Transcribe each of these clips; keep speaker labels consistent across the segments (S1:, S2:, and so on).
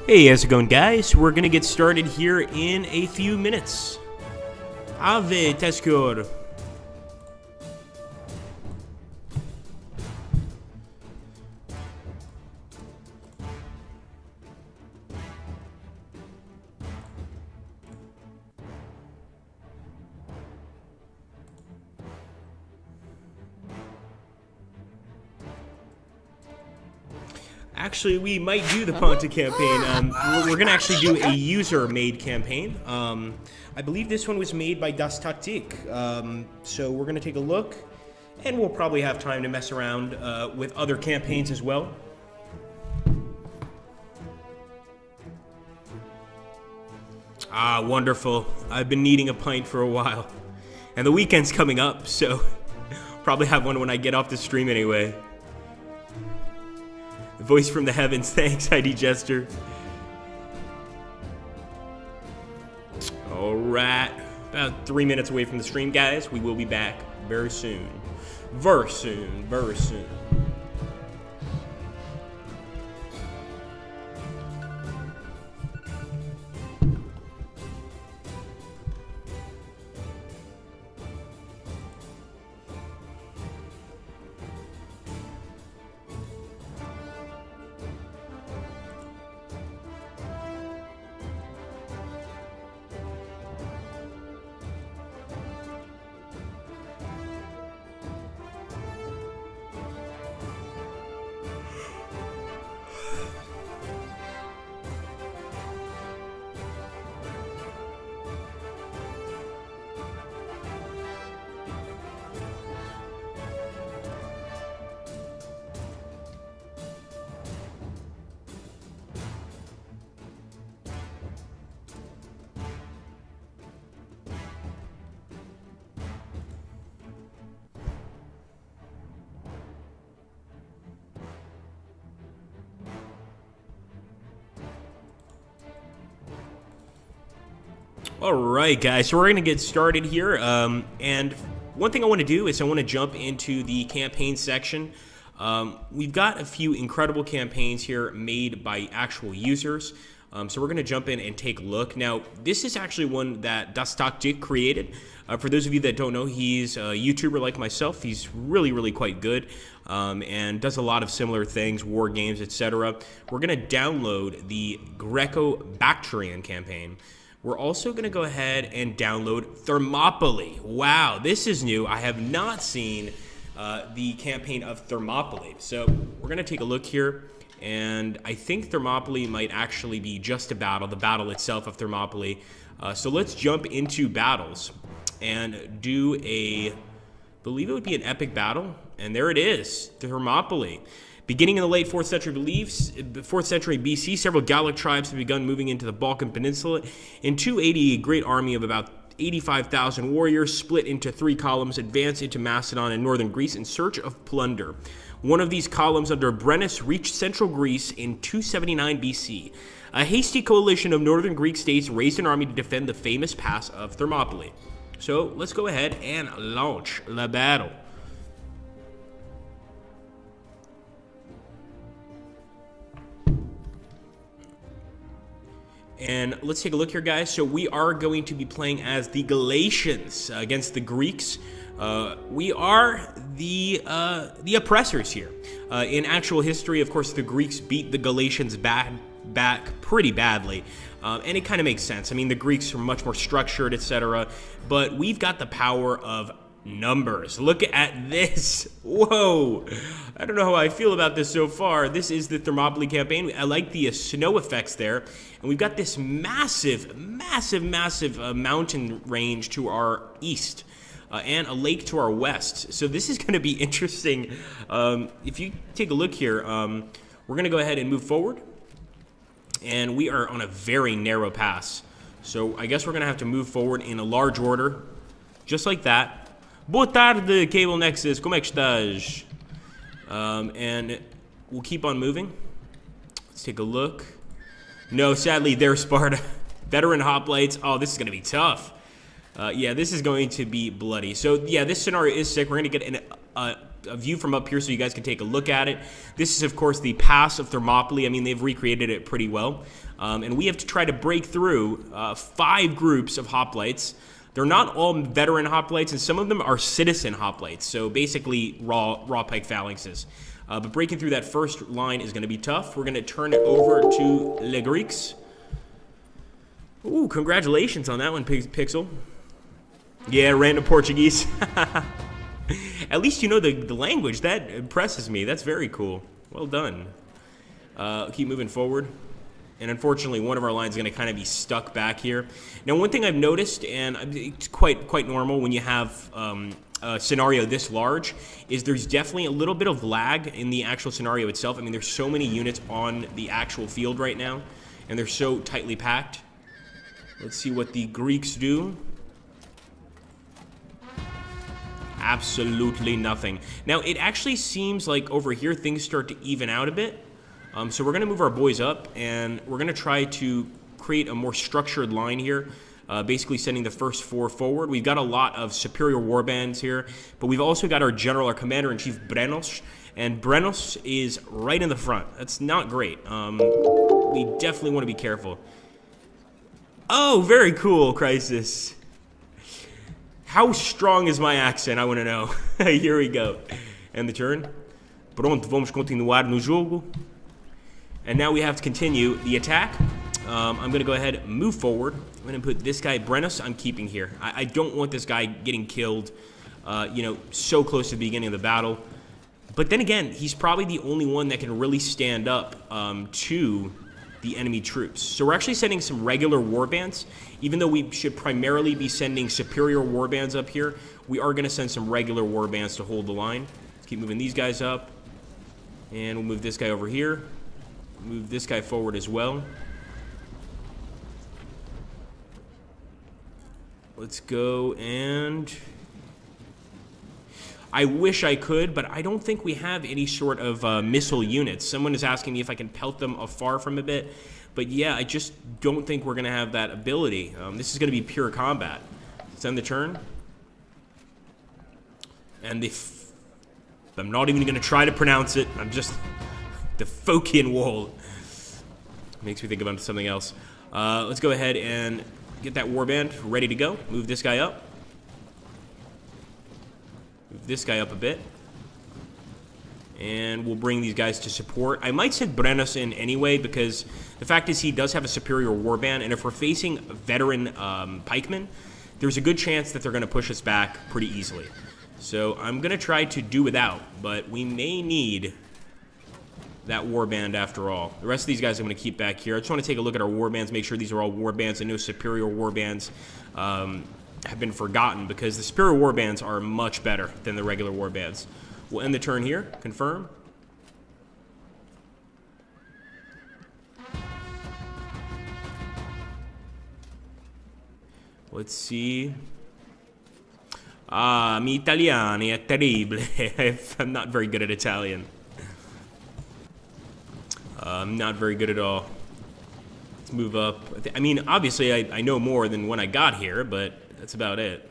S1: Hey, how's it going, guys? We're gonna get started here in a few minutes. Ave Tescor. Actually, we might do the Ponta campaign. We're going to actually do a user-made campaign. I believe this one was made by Das Taktik. So we're going to take a look, and we'll probably have time to mess around with other campaigns as well. Ah, wonderful. I've been needing a pint for a while. And the weekend's coming up, so probably have one when I get off the stream anyway. Voice from the heavens, thanks, ID Jester. Alright, about 3 minutes away from the stream, guys. We will be back very soon. Very soon, very soon. Alright, guys, so we're going to get started here, and one thing I want to do is I want to jump into the campaign section. We've got a few incredible campaigns here made by actual users, so we're going to jump in and take a look. Now, this is actually one that Das Taktik created. For those of you that don't know, he's a YouTuber like myself. He's really quite good, and does a lot of similar things, war games, etc. We're going to download the Greco-Bactrian campaign. We're also going to go ahead and download Thermopylae. Wow, this is new. I have not seen the campaign of Thermopylae. So we're going to take a look here, and I think Thermopylae might actually be just a battle, the battle itself of Thermopylae. So let's jump into battles and do I believe it would be an epic battle, and there it is, Thermopylae. Beginning in the late 4th century BC, several Gallic tribes have begun moving into the Balkan Peninsula. In 280, a great army of about 85,000 warriors split into 3 columns, advanced into Macedon and northern Greece in search of plunder. One of these columns, under Brennus, reached central Greece in 279 BC. A hasty coalition of northern Greek states raised an army to defend the famous pass of Thermopylae. So let's go ahead and launch the battle. And let's take a look here, guys. So we are going to be playing as the Galatians against the Greeks. We are the oppressors here. In actual history, of course, the Greeks beat the Galatians back pretty badly. And it kind of makes sense. I mean, the Greeks are much more structured, etc. But we've got the power of numbers. Look at this. Whoa. I don't know how I feel about this so far. This is the Thermopylae campaign. I like the snow effects there. And we've got this massive mountain range to our east. And a lake to our west. So this is going to be interesting. If you take a look here, we're going to go ahead and move forward. And we are on a very narrow pass. So I guess we're going to have to move forward in a large order. Just like that. Boa tarde, Cable Nexus. Como é que estás? And we'll keep on moving. Let's take a look. No, sadly, there's Sparta. Veteran hoplites. Oh, this is going to be tough. Yeah, this is going to be bloody. So, yeah, this scenario is sick. We're going to get a view from up here so you guys can take a look at it. This is, of course, the pass of Thermopylae. I mean, they've recreated it pretty well. And we have to try to break through 5 groups of hoplites. They're not all veteran hoplites, and some of them are citizen hoplites, so basically raw pike phalanxes. But breaking through that first line is going to be tough. We're going to turn it over to Le Greeks. Ooh, congratulations on that one, Pixel. Yeah, random Portuguese. At least you know the language. That impresses me. That's very cool. Well done. Keep moving forward. And unfortunately, one of our lines is going to kind of be stuck back here. Now, one thing I've noticed, and it's quite normal when you have a scenario this large, is there's definitely a little bit of lag in the actual scenario itself. I mean, there's so many units on the actual field right now, and they're so tightly packed. Let's see what the Greeks do. Absolutely nothing. Now, it actually seems like over here things start to even out a bit. So we're going to move our boys up, and we're going to try to create a more structured line here, basically sending the first 4 forward. We've got a lot of superior warbands here, but we've also got our general, our commander-in-chief, Brenos, and Brenos is right in the front. That's not great. We definitely want to be careful. Oh, very cool, Crisis. How strong is my accent? I want to know. Here we go. And the turn. Pronto, vamos continuar no jogo. And now we have to continue the attack. I'm going to go ahead and move forward. I'm going to put this guy, Brenos, I'm keeping here. I don't want this guy getting killed, so close to the beginning of the battle. But then again, he's probably the only one that can really stand up to the enemy troops. So we're actually sending some regular warbands. Even though we should primarily be sending superior warbands up here, we are going to send some regular warbands to hold the line. Let's keep moving these guys up. And we'll move this guy over here. Move this guy forward as well. Let's go, and I wish I could, but I don't think we have any sort of missile units. Someone is asking me if I can pelt them afar from a bit, but yeah, I just don't think we're going to have that ability. This is going to be pure combat. Let's end the turn. And I'm not even going to try to pronounce it. I'm just... The Phocian Wall. Makes me think about something else. Let's go ahead and get that warband ready to go. Move this guy up. Move this guy up a bit. And we'll bring these guys to support. I might send Brenos in anyway, because the fact is he does have a superior warband, and if we're facing veteran pikemen, there's a good chance that they're going to push us back pretty easily. So I'm going to try to do without, but we may need that warband after all. The rest of these guys I'm going to keep back here. I just want to take a look at our warbands, make sure these are all warbands and no superior warbands have been forgotten, because the superior warbands are much better than the regular warbands. We'll end the turn here. Confirm. Let's see. Ah, mi italiano è terribile. I'm not very good at Italian. I'm not very good at all. Let's move up. I mean, obviously, I know more than when I got here, but that's about it.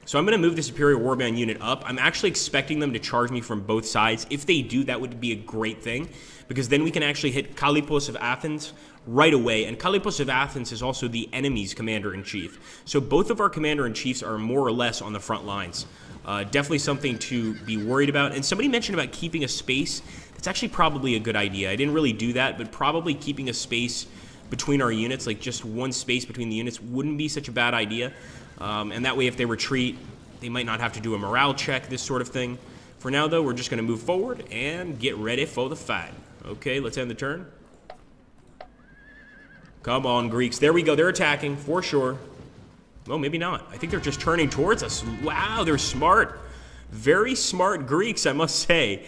S1: So I'm going to move the superior warband unit up. I'm actually expecting them to charge me from both sides. If they do, that would be a great thing, because then we can actually hit Kallippos of Athens right away. And Kallippos of Athens is also the enemy's commander-in-chief. So both of our commander-in-chiefs are more or less on the front lines. Definitely something to be worried about. And somebody mentioned about keeping a space. It's actually probably a good idea. I didn't really do that, but probably keeping a space between our units, like just one space between the units, wouldn't be such a bad idea. And that way, if they retreat, they might not have to do a morale check, this sort of thing. For now, though, we're just going to move forward and get ready for the fight. Okay, let's end the turn. Come on, Greeks. There we go. They're attacking, for sure. Well, maybe not. I think they're just turning towards us. Wow, they're smart. Very smart Greeks, I must say.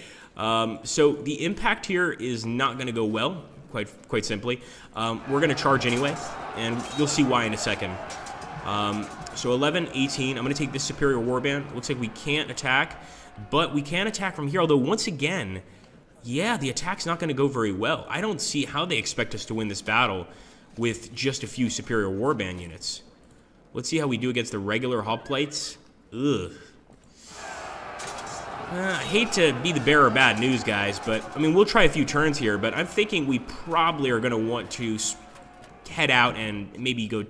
S1: So the impact here is not going to go well, quite simply. We're going to charge anyway, and you'll see why in a second. So 11, 18, I'm going to take this superior warband. Looks like we can't attack, but we can attack from here. Although, once again, yeah, the attack's not going to go very well. I don't see how they expect us to win this battle with just a few superior warband units. Let's see how we do against the regular hoplites. Ugh. I hate to be the bearer of bad news, guys, but, I mean, we'll try a few turns here, but I'm thinking we probably are going to want to head out and maybe go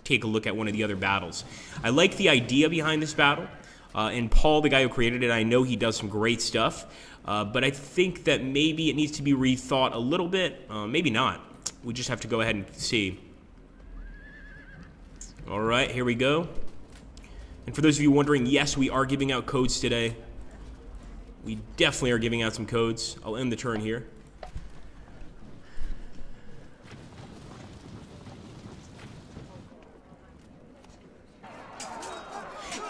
S1: take a look at one of the other battles. I like the idea behind this battle, and Paul, the guy who created it, I know he does some great stuff, but I think that maybe it needs to be rethought a little bit. Maybe not. We just have to go ahead and see. All right, here we go. And for those of you wondering, yes, we are giving out codes today. We definitely are giving out some codes. I'll end the turn here.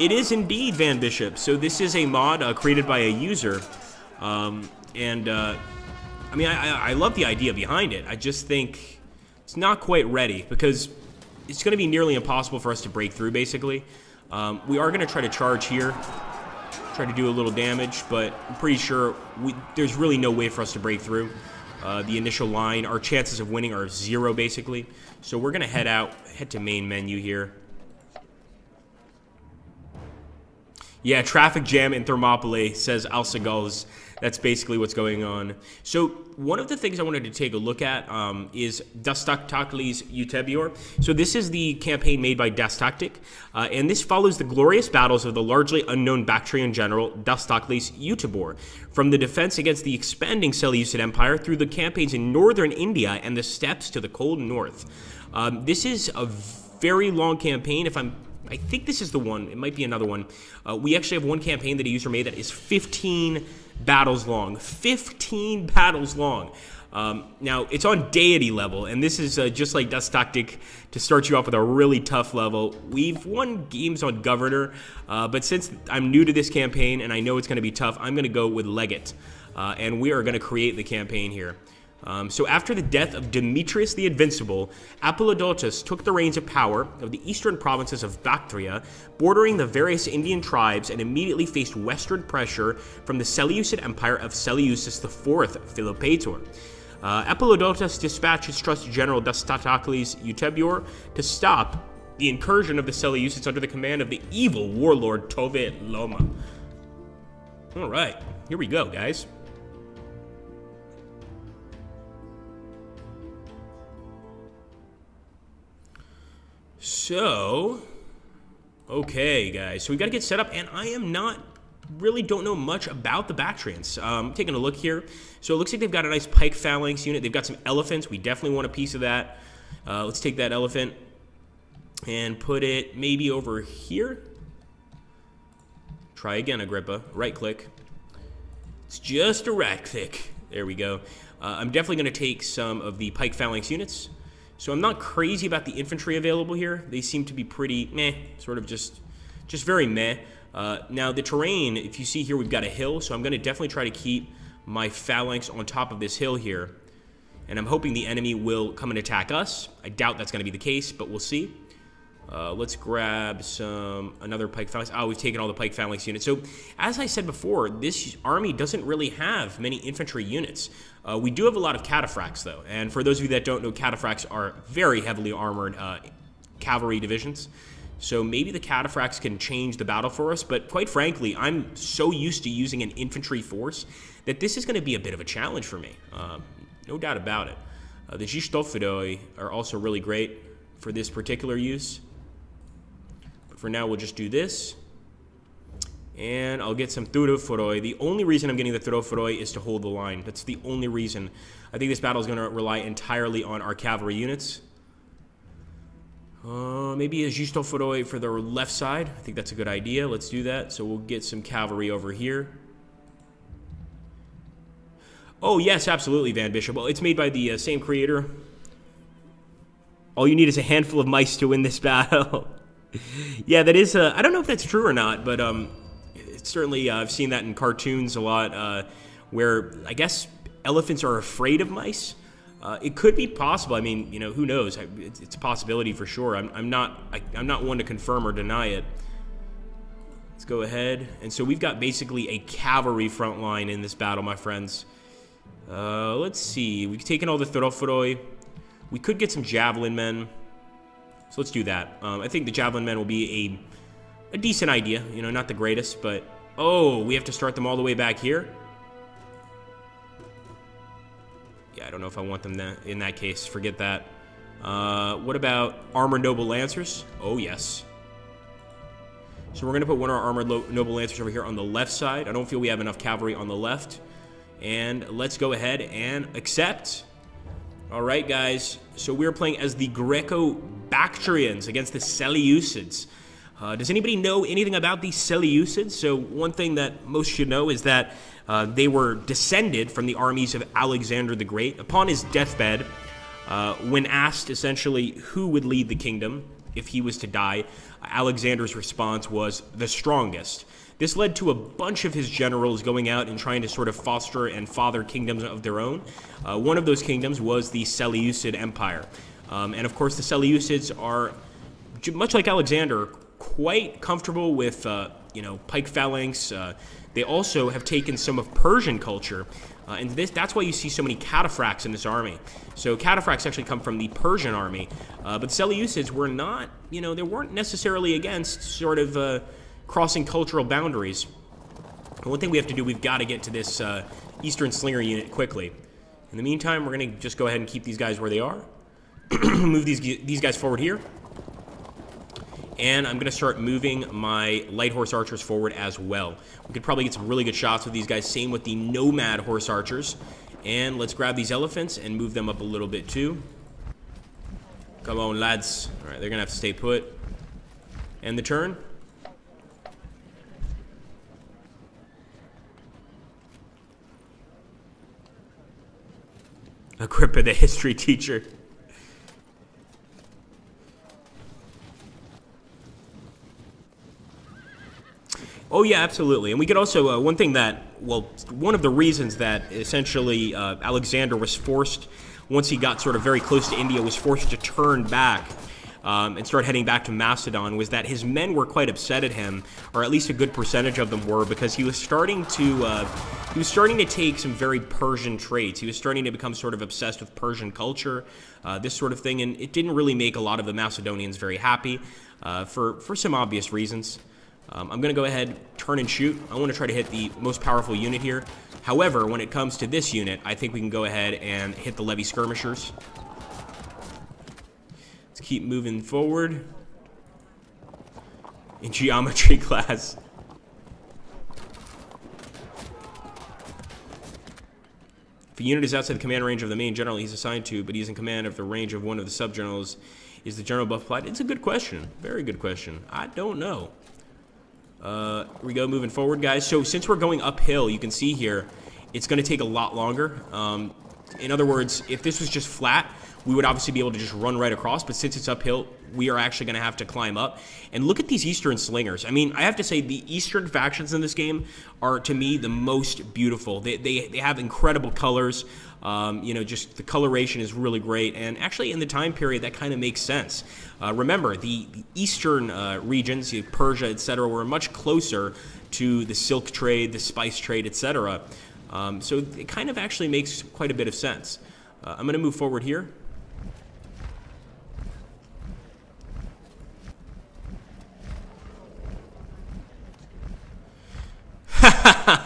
S1: It is indeed Van Bishop. So this is a mod created by a user. I mean, I love the idea behind it. I just think it's not quite ready because it's going to be nearly impossible for us to break through, basically. We are going to try to charge here. Try to do a little damage, but I'm pretty sure there's really no way for us to break through the initial line. Our chances of winning are 0, basically. So we're going to head to main menu here. Yeah, traffic jam in Thermopylae, says Alsagoz. That's basically what's going on. So one of the things I wanted to take a look at is Dastaktakli's Eutebior. So this is the campaign made by Dastaktik, and this follows the glorious battles of the largely unknown Bactrian general Dastakli's Eutebor, from the defense against the expanding Seleucid Empire through the campaigns in northern India and the steppes to the cold north. This is a very long campaign. I think this is the one. It might be another one. We actually have one campaign that a user made that is 15 battles long. 15 battles long. Now, it's on deity level, and this is just like Dust Tactic to start you off with a really tough level. We've won games on Governor, but since I'm new to this campaign and I know it's going to be tough, I'm going to go with Legate, and we are going to create the campaign here. So after the death of Demetrius the Invincible, Apollodotus took the reins of power of the eastern provinces of Bactria, bordering the various Indian tribes, and immediately faced westward pressure from the Seleucid Empire of Seleucus IV Philopator. Apollodotus dispatched his trusted general Dastaklis Eutebior to stop the incursion of the Seleucids under the command of the evil warlord Tove Loma. All right, here we go, guys. So, okay, guys. So we got to get set up, and I really don't know much about the Bactrians. Taking a look here. So it looks like they've got a nice pike phalanx unit. They've got some elephants. We definitely want a piece of that. Let's take that elephant and put it maybe over here. Try again, Agrippa. Right click. It's just a right click. There we go. I'm definitely going to take some of the pike phalanx units. So I'm not crazy about the infantry available here. They seem to be pretty meh, sort of just very meh. Now the terrain, if you see here, we've got a hill, so I'm going to definitely try to keep my phalanx on top of this hill here. And I'm hoping the enemy will come and attack us. I doubt that's going to be the case, but we'll see. Let's grab another pike phalanx. Oh, we've taken all the pike phalanx units. So, as I said before, this army doesn't really have many infantry units. We do have a lot of cataphracts, though. And for those of you that don't know, cataphracts are very heavily armored cavalry divisions. So maybe the cataphracts can change the battle for us. But quite frankly, I'm so used to using an infantry force that this is going to be a bit of a challenge for me. No doubt about it. The Zistophodoi are also really great for this particular use. For now, we'll just do this. And I'll get some Thurophoroi. The only reason I'm getting the Thurophoroi is to hold the line. That's the only reason. I think this battle is going to rely entirely on our cavalry units. Maybe a Zistophodoi for the left side. I think that's a good idea. Let's do that. So we'll get some cavalry over here. Oh, yes, absolutely, Van Bishop. Well, it's made by the same creator. All you need is a handful of mice to win this battle. Yeah, that is, I don't know if that's true or not, but it's certainly, I've seen that in cartoons a lot, where I guess elephants are afraid of mice. It could be possible. I mean, who knows? It's a possibility for sure. I'm not one to confirm or deny it. Let's go ahead. And so we've got basically a cavalry front line in this battle, my friends. Let's see. We've taken all the Thurophoroi. We could get some javelin men. So let's do that. I think the javelin men will be a decent idea. Not the greatest, but Oh, we have to start them all the way back here? Yeah, I don't know if I want them in that case. Forget that. What about Armored Noble Lancers? Oh, yes. So we're going to put one of our Armored Noble Lancers over here on the left side. I don't feel we have enough cavalry on the left. And let's go ahead and accept. All right, guys. So we're playing as the Greco-Bactrians against the Seleucids. Does anybody know anything about these Seleucids? So one thing that most should know is that they were descended from the armies of Alexander the Great. Upon his deathbed, when asked essentially who would lead the kingdom if he was to die, Alexander's response was the strongest. This led to a bunch of his generals going out and trying to sort of foster and father kingdoms of their own. One of those kingdoms was the Seleucid Empire. And of course, the Seleucids are, much like Alexander, quite comfortable with, pike phalanx. They also have taken some of Persian culture. And that's why you see so many cataphracts in this army. So cataphracts actually come from the Persian army. But Seleucids were not, they weren't necessarily against sort of crossing cultural boundaries. And one thing we have to do, we've got to get to this Eastern Slinger unit quickly. In the meantime, we're going to just go ahead and keep these guys where they are. Move these guys forward here. And I'm going to start moving my light horse archers forward as well. We could probably get some really good shots with these guys. Same with the nomad horse archers. And let's grab these elephants and move them up a little bit too. Come on, lads. All right, they're going to have to stay put. End the turn. Agrippa, the history teacher. Oh, yeah, absolutely. And we could also, one of the reasons that essentially Alexander was forced, once he got sort of very close to India, was forced to turn back and start heading back to Macedon, was that his men were quite upset at him, or at least a good percentage of them were, because he was starting to take some very Persian traits. He was starting to become sort of obsessed with Persian culture, this sort of thing, and it didn't really make a lot of the Macedonians very happy for some obvious reasons. I'm going to go ahead, turn and shoot. I want to try to hit the most powerful unit here. However, when it comes to this unit, I think we can go ahead and hit the levy skirmishers. Let's keep moving forward. In geometry class. If a unit is outside the command range of the main general he's assigned to, but he's in command of the range of one of the sub-generals, is the general buff applied? It's a good question. Very good question. I don't know. Here we go, moving forward, guys. So since we're going uphill, you can see here, it's going to take a lot longer. In other words, if this was just flat, we would obviously be able to just run right across. But since it's uphill, we are actually going to have to climb up. And look at these Eastern Slingers. I mean, I have to say the Eastern factions in this game are, to me, the most beautiful. They have incredible colors. Just the coloration is really great. And actually, in the time period, that kind of makes sense. Remember, the eastern regions, Persia, etc., were much closer to the silk trade, the spice trade, etc. So it kind of actually makes quite a bit of sense. I'm going to move forward here.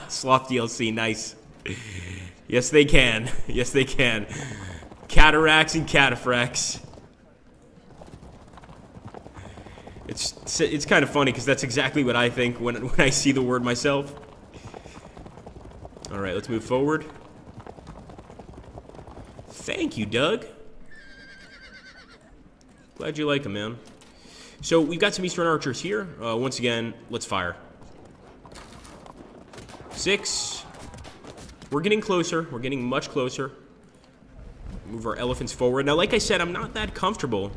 S1: Sloth DLC, nice. Yes, they can. Yes, they can. Cataracts and cataphracts. It's kind of funny because that's exactly what I think when I see the word myself. All right, let's move forward. Thank you, Doug. Glad you like them, man. So we've got some Eastern archers here. Once again, let's fire. 6. We're getting closer. We're getting much closer. Move our elephants forward. Now, like I said, I'm not that comfortable,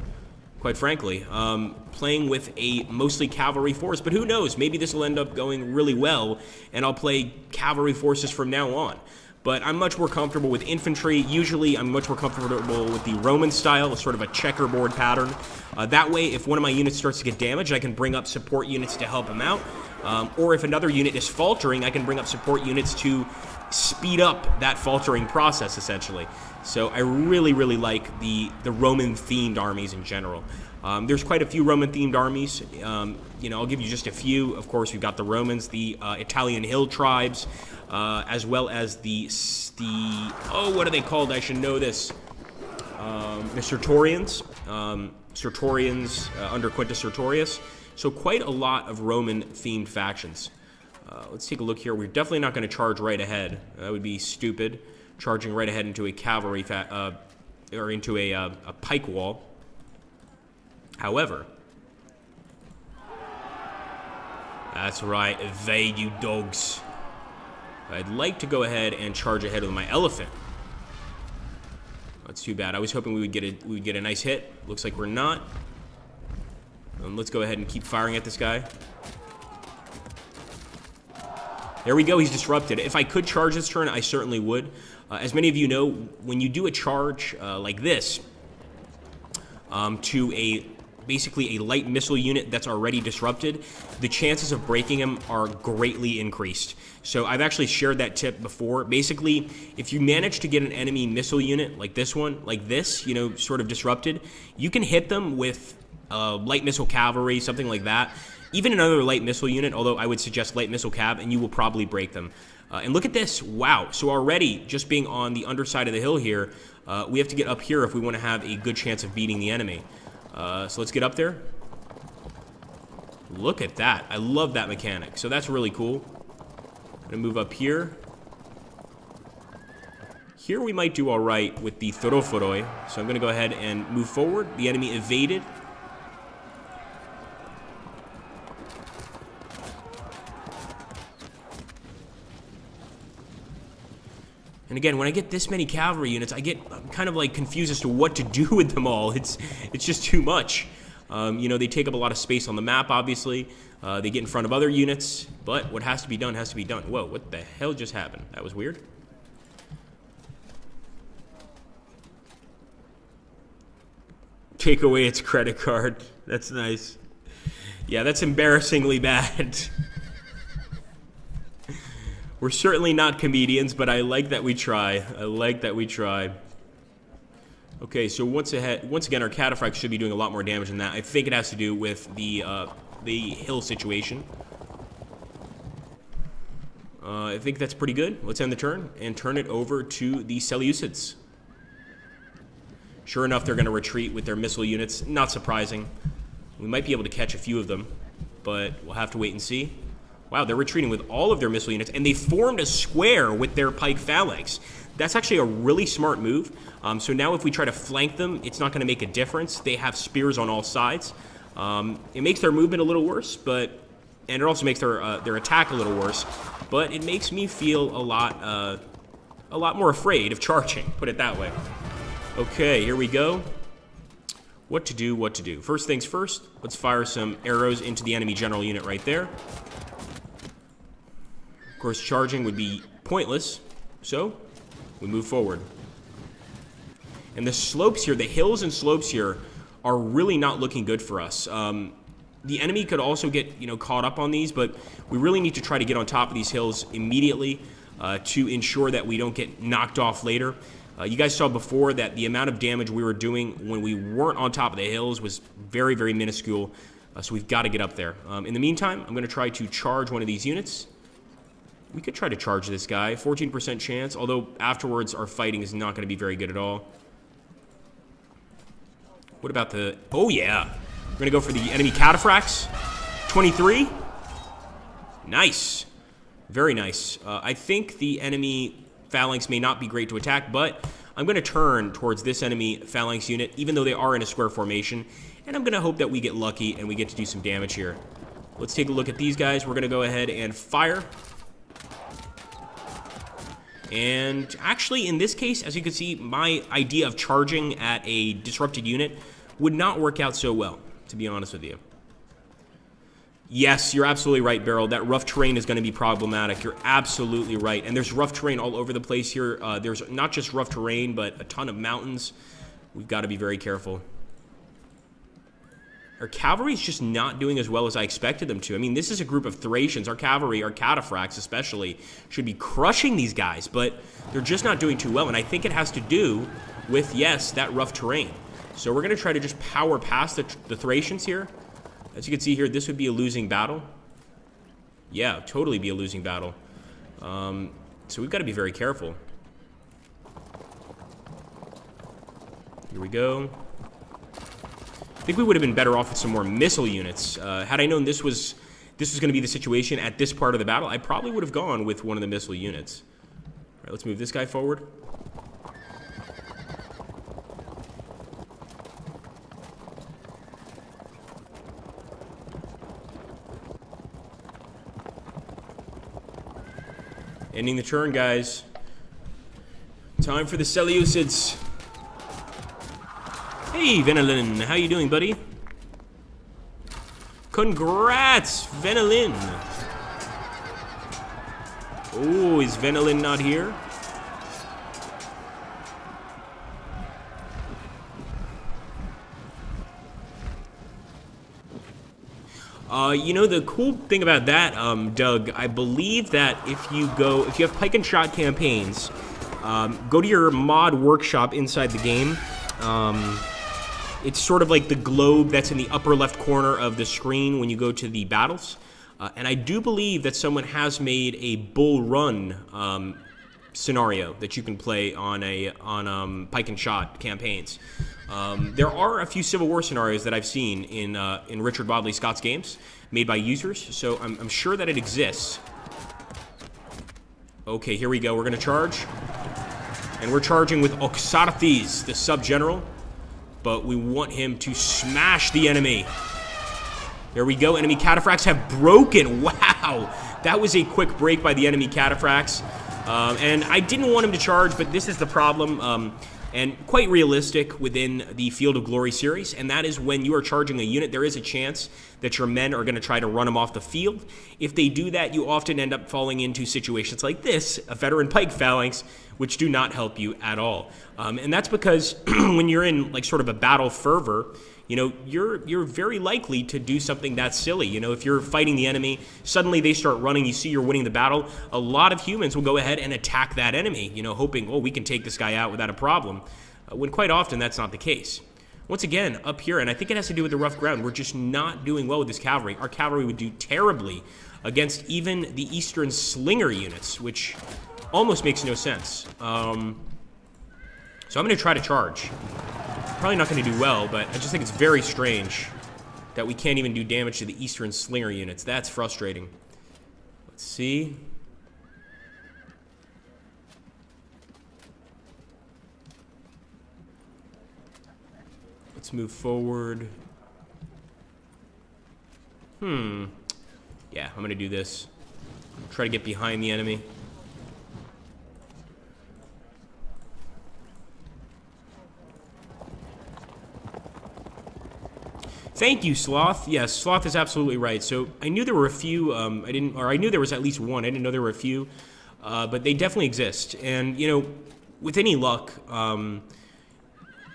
S1: quite frankly, playing with a mostly cavalry force. But who knows? Maybe this will end up going really well, and I'll play cavalry forces from now on. But I'm much more comfortable with infantry. Usually, I'm much more comfortable with the Roman style, sort of a checkerboard pattern. That way, if one of my units starts to get damaged, I can bring up support units to help them out. Or if another unit is faltering, I can bring up support units to speed up that faltering process, essentially. So I really, really like the Roman-themed armies in general. There's quite a few Roman-themed armies. You know, I'll give you just a few. Of course, we've got the Romans, the Italian hill tribes, as well as the oh, what are they called? I should know this. The Sertorians. Sertorians under Quintus Sertorius. So quite a lot of Roman-themed factions. Let's take a look here. We're definitely not going to charge right ahead. That would be stupid. Charging right ahead into a cavalry or into a pike wall. However, that's right, evade, you dogs. I'd like to go ahead and charge ahead with my elephant. That's too bad. I was hoping we would get a nice hit. Looks like we're not. Let's go ahead and keep firing at this guy. There we go. He's disrupted. If I could charge this turn, I certainly would. As many of you know, when you do a charge like this to basically a light missile unit that's already disrupted, the chances of breaking him are greatly increased. So I've actually shared that tip before. Basically, if you manage to get an enemy missile unit like this one, like this, you know, sort of disrupted, you can hit them with light missile cavalry, something like that. Even another light missile unit, although I would suggest light missile cav, and you will probably break them. And look at this. Wow. So already, just being on the underside of the hill here, we have to get up here if we want to have a good chance of beating the enemy. So let's get up there. Look at that. I love that mechanic. So that's really cool. I'm going to move up here. Here we might do all right with the Thoroforoi. So I'm going to go ahead and move forward. The enemy evaded. And again, when I get this many cavalry units, I'm kind of like confused as to what to do with them all. It's just too much. You know, they take up a lot of space on the map, obviously. They get in front of other units, but what has to be done has to be done. Whoa, what the hell just happened? That was weird. Take away its credit card. That's nice. Yeah, that's embarrassingly bad. We're certainly not comedians, but I like that we try. I like that we try. Okay, so once again, our cataphracts should be doing a lot more damage than that. I think it has to do with the hill situation. I think that's pretty good. Let's end the turn and turn it over to the Seleucids. Sure enough, they're going to retreat with their missile units. Not surprising. We might be able to catch a few of them, but we'll have to wait and see. Wow, they're retreating with all of their missile units, and they formed a square with their pike phalanx. That's actually a really smart move. So now if we try to flank them, it's not going to make a difference. They have spears on all sides. It makes their movement a little worse, and it also makes their attack a little worse. But it makes me feel a lot more afraid of charging, put it that way. Okay, here we go. What to do, what to do. First things first, let's fire some arrows into the enemy general unit right there. Of course, charging would be pointless, so we move forward. And the slopes here, the hills and slopes here, are really not looking good for us. The enemy could also get, you know, caught up on these, but we really need to try to get on top of these hills immediately to ensure that we don't get knocked off later. You guys saw before that the amount of damage we were doing when we weren't on top of the hills was very, very minuscule, so we've got to get up there. In the meantime, I'm going to try to charge one of these units. We could try to charge this guy. 14% chance, although afterwards our fighting is not going to be very good at all. What about the... Oh, yeah. We're going to go for the enemy cataphracts. 23. Nice. Very nice. I think the enemy phalanx may not be great to attack, but I'm going to turn towards this enemy phalanx unit, even though they are in a square formation, and I'm going to hope that we get lucky and we get to do some damage here. Let's take a look at these guys. We're going to go ahead and fire. And actually, in this case, as you can see, my idea of charging at a disrupted unit would not work out so well, to be honest with you. Yes, you're absolutely right, Beryl. That rough terrain is going to be problematic. You're absolutely right. And there's rough terrain all over the place here. There's not just rough terrain, but a ton of mountains. We've got to be very careful. Our cavalry is just not doing as well as I expected them to. I mean, this is a group of Thracians. Our cavalry, our cataphracts especially, should be crushing these guys, but they're just not doing too well. And I think it has to do with, yes, that rough terrain. So we're going to try to just power past the Thracians here. As you can see here, this would be a losing battle. Yeah, totally be a losing battle. So we've got to be very careful. Here we go. I think we would have been better off with some more missile units. Had I known this was going to be the situation at this part of the battle, I probably would have gone with one of the missile units. All right, let's move this guy forward. Ending the turn, guys. Time for the Seleucids. Hey, Venelin. How you doing, buddy? Congrats, Venelin. Oh, is Venelin not here? You know, the cool thing about that, Doug, I believe that if you have pike and shot campaigns, go to your mod workshop inside the game. It's sort of like the globe that's in the upper left corner of the screen when you go to the battles. And I do believe that someone has made a Bull Run scenario that you can play on pike and shot campaigns. There are a few Civil War scenarios that I've seen in Richard Wadley Scott's games made by users, so I'm sure that it exists. Okay, here we go. We're going to charge. And we're charging with Oxarthes, the sub-general. But we want him to smash the enemy. There we go. Enemy cataphracts have broken. Wow. That was a quick break by the enemy cataphracts. And I didn't want him to charge, but this is the problem. And quite realistic within the Field of Glory series, and that is when you are charging a unit, there is a chance that your men are going to try to run them off the field. If they do that, you often end up falling into situations like this, a veteran pike phalanx, which do not help you at all. And that's because when you're in like sort of a battle fervor, you know, you're very likely to do something that's silly. You know, if you're fighting the enemy, suddenly they start running, you see you're winning the battle, a lot of humans will go ahead and attack that enemy, you know, hoping, oh, we can take this guy out without a problem, when quite often that's not the case. Once again, up here, and I think it has to do with the rough ground, we're just not doing well with this cavalry. Our cavalry would do terribly against even the Eastern Slinger units, which almost makes no sense. So I'm going to try to charge. Probably not going to do well, but I just think it's very strange that we can't even do damage to the Eastern Slinger units. That's frustrating. Let's see. Let's move forward. Yeah, I'm going to do this. Try to get behind the enemy. Thank you, Sloth. Yes, Sloth is absolutely right. So I knew there were a few. I knew there was at least one. I didn't know there were a few, but they definitely exist. And you know, with any luck,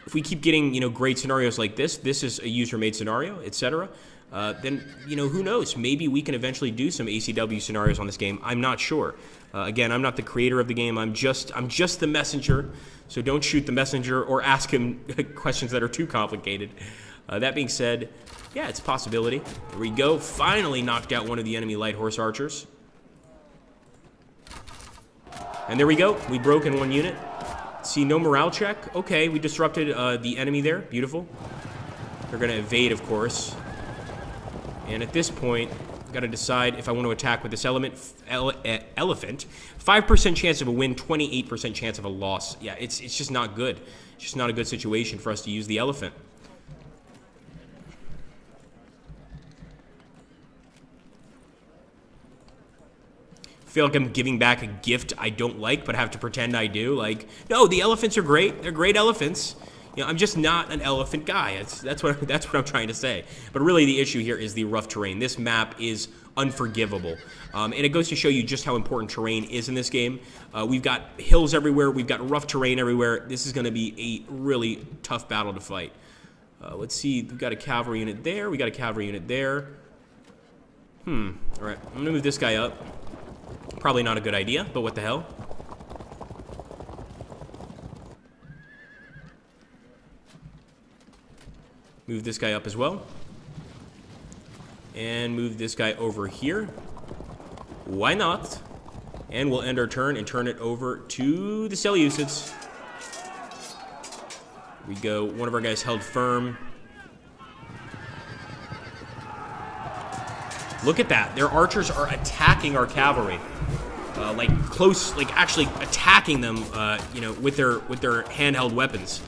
S1: if we keep getting great scenarios like this is a user-made scenario, etc. Then who knows? Maybe we can eventually do some ACW scenarios on this game. I'm not sure. Again, I'm not the creator of the game. I'm just the messenger. So don't shoot the messenger or ask him questions that are too complicated. That being said, yeah, it's a possibility. There we go. Finally knocked out one of the enemy light horse archers. And there we go. We broke in one unit. See, no morale check. Okay, we disrupted the enemy there. Beautiful. They're going to evade, of course. And at this point, I've got to decide if I want to attack with this elephant. 5% chance of a win, 28% chance of a loss. Yeah, it's just not good. It's just not a good situation for us to use the elephant. Feel like I'm giving back a gift I don't like, but have to pretend I do. Like, no, the elephants are great. They're great elephants. I'm just not an elephant guy. That's what I'm trying to say. But really, the issue here is the rough terrain. This map is unforgivable, and it goes to show you just how important terrain is in this game. We've got hills everywhere. We've got rough terrain everywhere. This is going to be a really tough battle to fight. Let's see. We've got a cavalry unit there. We got a cavalry unit there. All right. I'm going to move this guy up. Probably not a good idea, but what the hell? Move this guy up as well. And move this guy over here. Why not? And we'll end our turn and turn it over to the Seleucids. We go. One of our guys held firm. Look at that. Their archers are attacking our cavalry. Like close, like actually attacking them, you know, with their handheld weapons.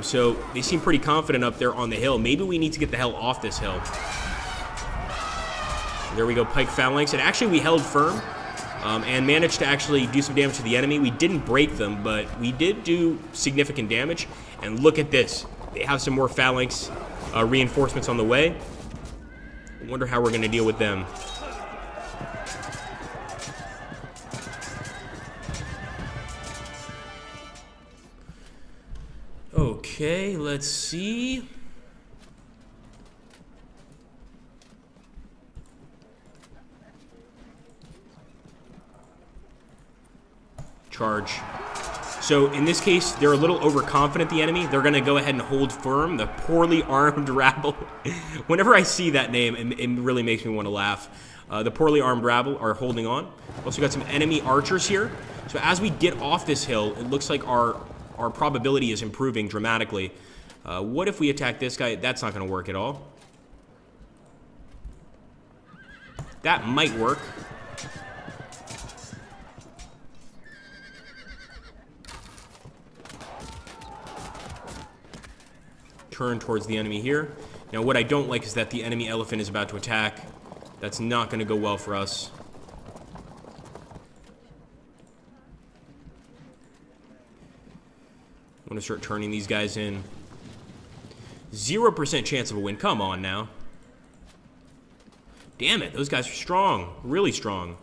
S1: So they seem pretty confident up there on the hill. Maybe we need to get the hell off this hill. There we go, pike phalanx. And actually we held firm and managed to actually do some damage to the enemy. We didn't break them, but we did do significant damage. And look at this. They have some more phalanx reinforcements on the way. I wonder how we're going to deal with them. Okay, let's see. Charge. So in this case, they're a little overconfident, the enemy. They're going to go ahead and hold firm. The poorly armed rabble. Whenever I see that name, it really makes me want to laugh. The poorly armed rabble are holding on. Also got some enemy archers here. So as we get off this hill, it looks like our probability is improving dramatically. What if we attack this guy? That's not going to work at all. That might work. Turn towards the enemy here. Now what I don't like is that the enemy elephant is about to attack. That's not going to go well for us. I'm going to start turning these guys in. 0% chance of a win. Come on now. Damn it, those guys are strong. Really strong.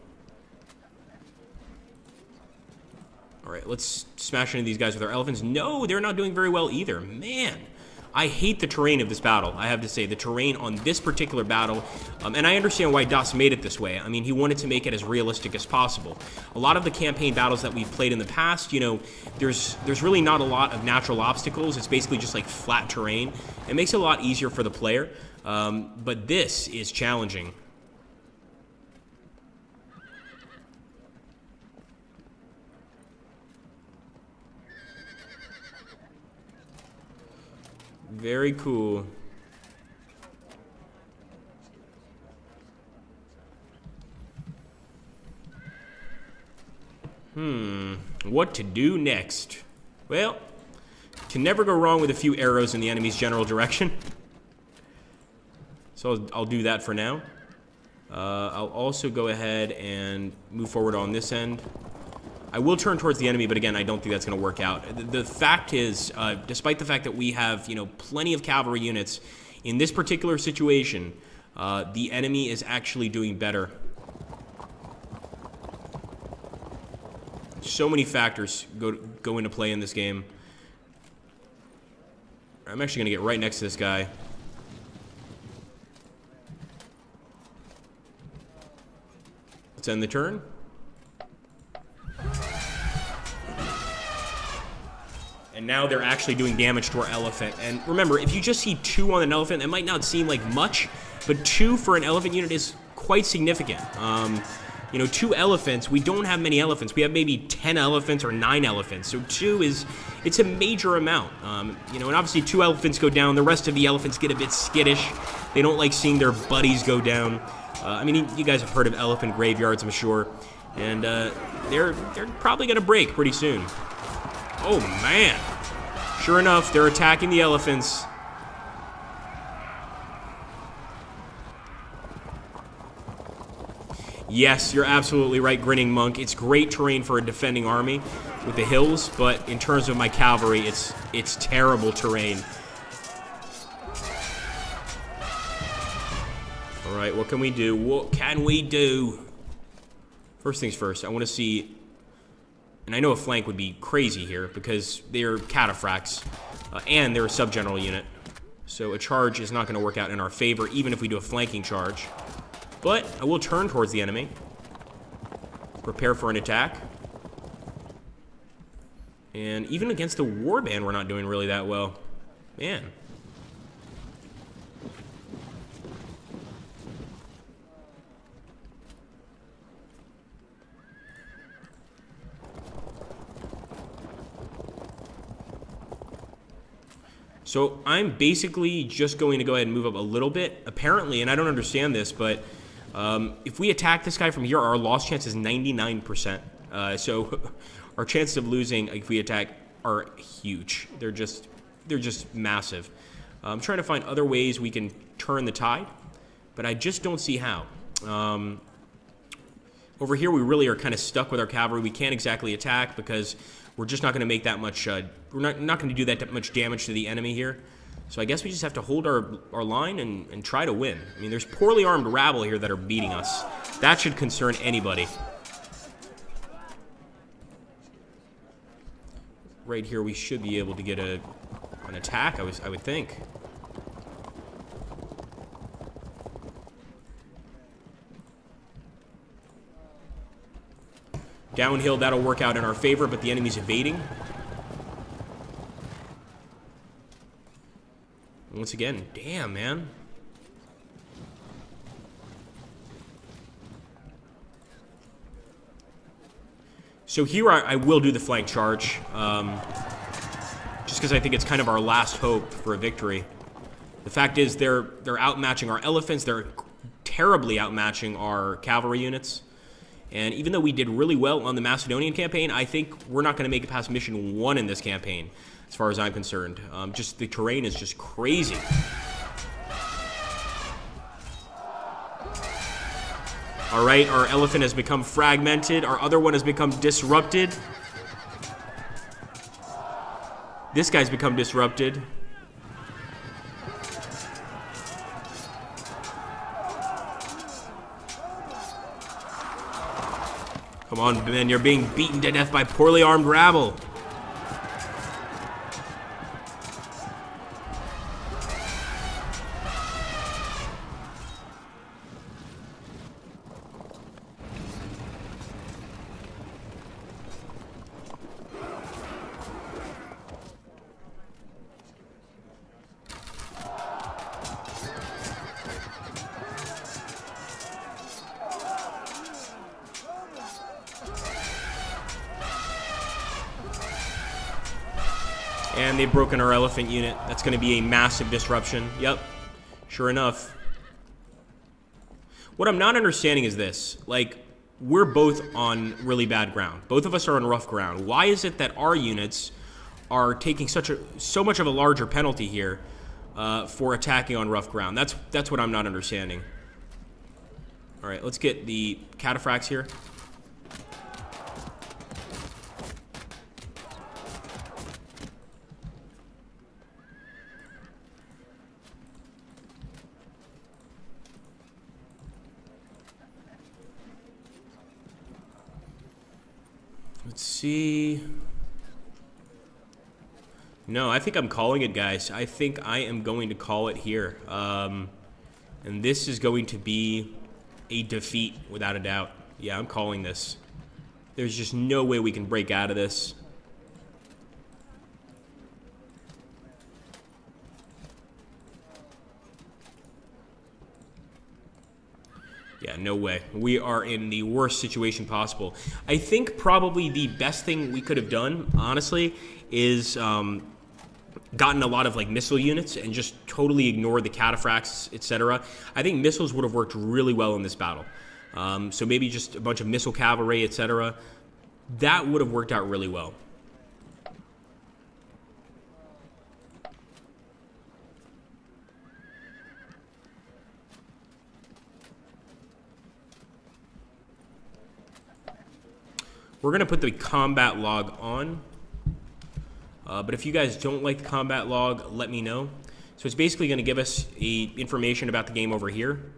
S1: Alright, let's smash into these guys with our elephants. No, they're not doing very well either. Man. I hate the terrain of this battle, I have to say. The terrain on this particular battle, and I understand why Das made it this way. I mean, he wanted to make it as realistic as possible. A lot of the campaign battles that we've played in the past, you know, there's really not a lot of natural obstacles. It's basically just like flat terrain. It makes it a lot easier for the player, but this is challenging. Very cool. What to do next? Well, can never go wrong with a few arrows in the enemy's general direction. So I'll do that for now. I'll also go ahead and move forward on this end. I will turn towards the enemy, but again, I don't think that's going to work out. The fact is, despite the fact that we have, you know, plenty of cavalry units, in this particular situation, the enemy is actually doing better. So many factors go into play in this game. I'm actually going to get right next to this guy. Let's end the turn. And now they're actually doing damage to our elephant. And remember, if you just see 2 on an elephant, it might not seem like much, but 2 for an elephant unit is quite significant. You know, 2 elephants, we don't have many elephants. We have maybe 10 elephants or 9 elephants. So 2 it's a major amount. You know, and obviously 2 elephants go down. The rest of the elephants get a bit skittish. They don't like seeing their buddies go down. I mean, you guys have heard of elephant graveyards, I'm sure. And they're probably going to break pretty soon. Oh, man. Sure enough, they're attacking the elephants. Yes, you're absolutely right, Grinning Monk. It's great terrain for a defending army with the hills, but in terms of my cavalry, it's terrible terrain. All right, what can we do? What can we do? First things first, I want to see... And I know a flank would be crazy here because they're cataphracts and they're a sub-general unit. So a charge is not going to work out in our favor even if we do a flanking charge. But I will turn towards the enemy. Prepare for an attack. And even against the warband, we're not doing really that well. Man. So I'm basically just going to go ahead and move up a little bit. Apparently, and I don't understand this, but if we attack this guy from here, our loss chance is 99%. So our chances of losing if we attack are huge. They're just massive. I'm trying to find other ways we can turn the tide, but I just don't see how. Over here, we really are kind of stuck with our cavalry. We can't exactly attack because we're just not going to make that much. We're not going to do that much damage to the enemy here. So I guess we just have to hold our line and try to win. I mean, there's poorly armed rabble here that are beating us. That should concern anybody. Right here, we should be able to get an attack, I would think. Downhill, that'll work out in our favor, but the enemy's evading. Once again, damn, man. So here I will do the flank charge, just because I think it's kind of our last hope for a victory. The fact is they're outmatching our elephants. They're terribly outmatching our cavalry units. And even though we did really well on the Macedonian campaign, I think we're not going to make it past mission 1 in this campaign, as far as I'm concerned. Just the terrain is just crazy. All right, our elephant has become fragmented. Our other one has become disrupted. This guy's become disrupted. Come on, men, you're being beaten to death by poorly armed rabble. And they've broken our elephant unit. That's going to be a massive disruption. Yep. Sure enough. What I'm not understanding is this. Like, we're both on really bad ground. Both of us are on rough ground. Why is it that our units are taking so much of a larger penalty here for attacking on rough ground? That's what I'm not understanding. All right, let's get the cataphracts here. Let's see. No, I think I'm calling it, guys. I think I am going to call it here. And this is going to be a defeat, without a doubt. Yeah, I'm calling this. There's just no way we can break out of this. Yeah, no way. We are in the worst situation possible. I think probably the best thing we could have done, honestly, is gotten a lot of like missile units and just totally ignored the cataphracts, etc. I think missiles would have worked really well in this battle. So maybe just a bunch of missile cavalry, etc. That would have worked out really well. We're going to put the combat log on. But if you guys don't like the combat log, let me know. So it's basically going to give us information about the game over here.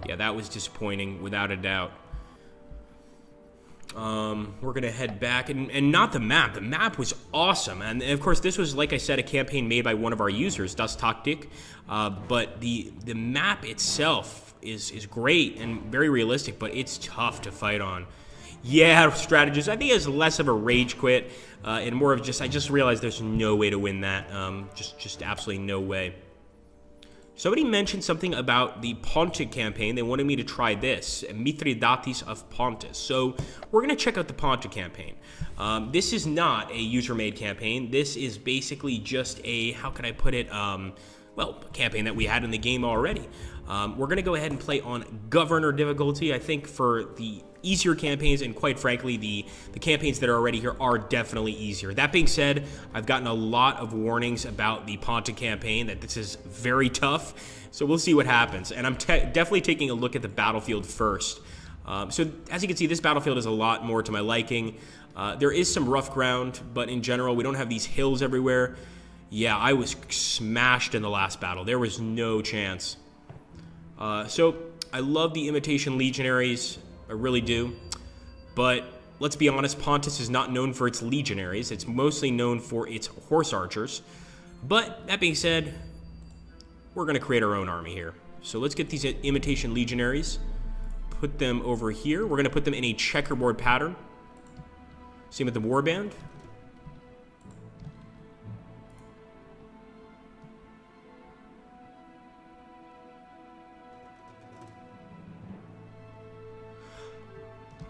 S1: Yeah, that was disappointing, without a doubt. We're going to head back, and not the map. The map was awesome, and of course this was, like I said, a campaign made by one of our users, Das Taktik, but the map itself is great and very realistic, but it's tough to fight on. Yeah, strategist. I think it's less of a rage quit and more of just, I just realized there's no way to win that. Just absolutely no way. Somebody mentioned something about the Pontic campaign. They wanted me to try this, Mithridates of Pontus. So we're going to check out the Pontic campaign. This is not a user-made campaign. This is basically just a, how can I put it, well, a campaign that we had in the game already. We're going to go ahead and play on Governor difficulty. I think for the easier campaigns, and quite frankly, the campaigns that are already here are definitely easier. That being said, I've gotten a lot of warnings about the Pontic campaign, that this is very tough, so we'll see what happens. And I'm definitely taking a look at the battlefield first. So as you can see, this battlefield is a lot more to my liking. There is some rough ground, but in general, we don't have these hills everywhere. Yeah, I was smashed in the last battle. There was no chance. So I love the Imitation Legionaries. I really do. But let's be honest, Pontus is not known for its legionaries. It's mostly known for its horse archers. But that being said, we're going to create our own army here. So let's get these Imitation Legionaries. Put them over here. We're going to put them in a checkerboard pattern. Same with the warband.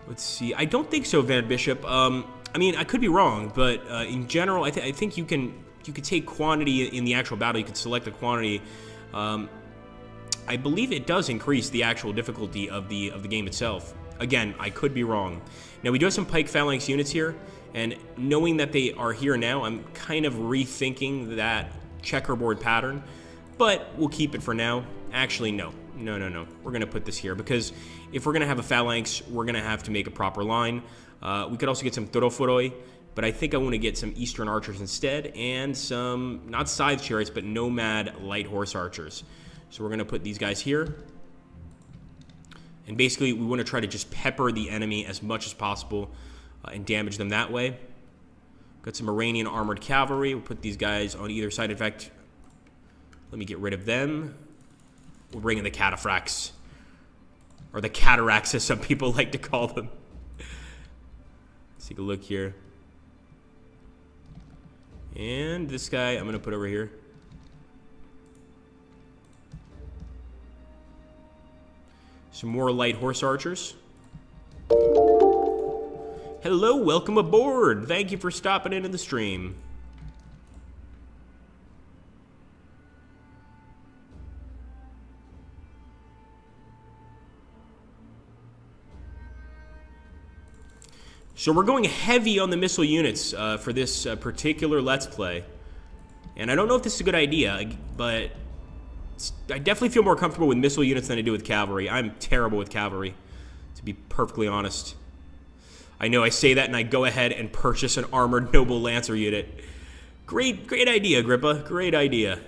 S1: Let's see. I don't think so, Van Bishop. I mean, I could be wrong, but in general, I think you could take quantity in the actual battle. You could select the quantity. I believe it does increase the actual difficulty of the game itself. Again, I could be wrong. Now, we do have some Pike Phalanx units here, and knowing that they are here now, I'm kind of rethinking that checkerboard pattern, but we'll keep it for now. Actually, no. No. We're going to put this here, because if we're going to have a phalanx, we're going to have to make a proper line. We could also get some Toroforoi, but I think I want to get some Eastern archers instead, and some, not scythe chariots, but nomad light horse archers. So we're going to put these guys here. And basically, we want to try to just pepper the enemy as much as possible and damage them that way. Got some Iranian armored cavalry. We'll put these guys on either side. In fact, let me get rid of them. We'll bring in the cataphracts, or the cataracts as some people like to call them. Let's take a look here. And this guy I'm going to put over here. Some more light horse archers. Hello, welcome aboard. Thank you for stopping into the stream. So we're going heavy on the missile units for this particular Let's Play. And I don't know if this is a good idea, but I definitely feel more comfortable with missile units than I do with cavalry. I'm terrible with cavalry, to be perfectly honest. I know I say that and I go ahead and purchase an armored noble lancer unit. Great idea, Agrippa. Great idea.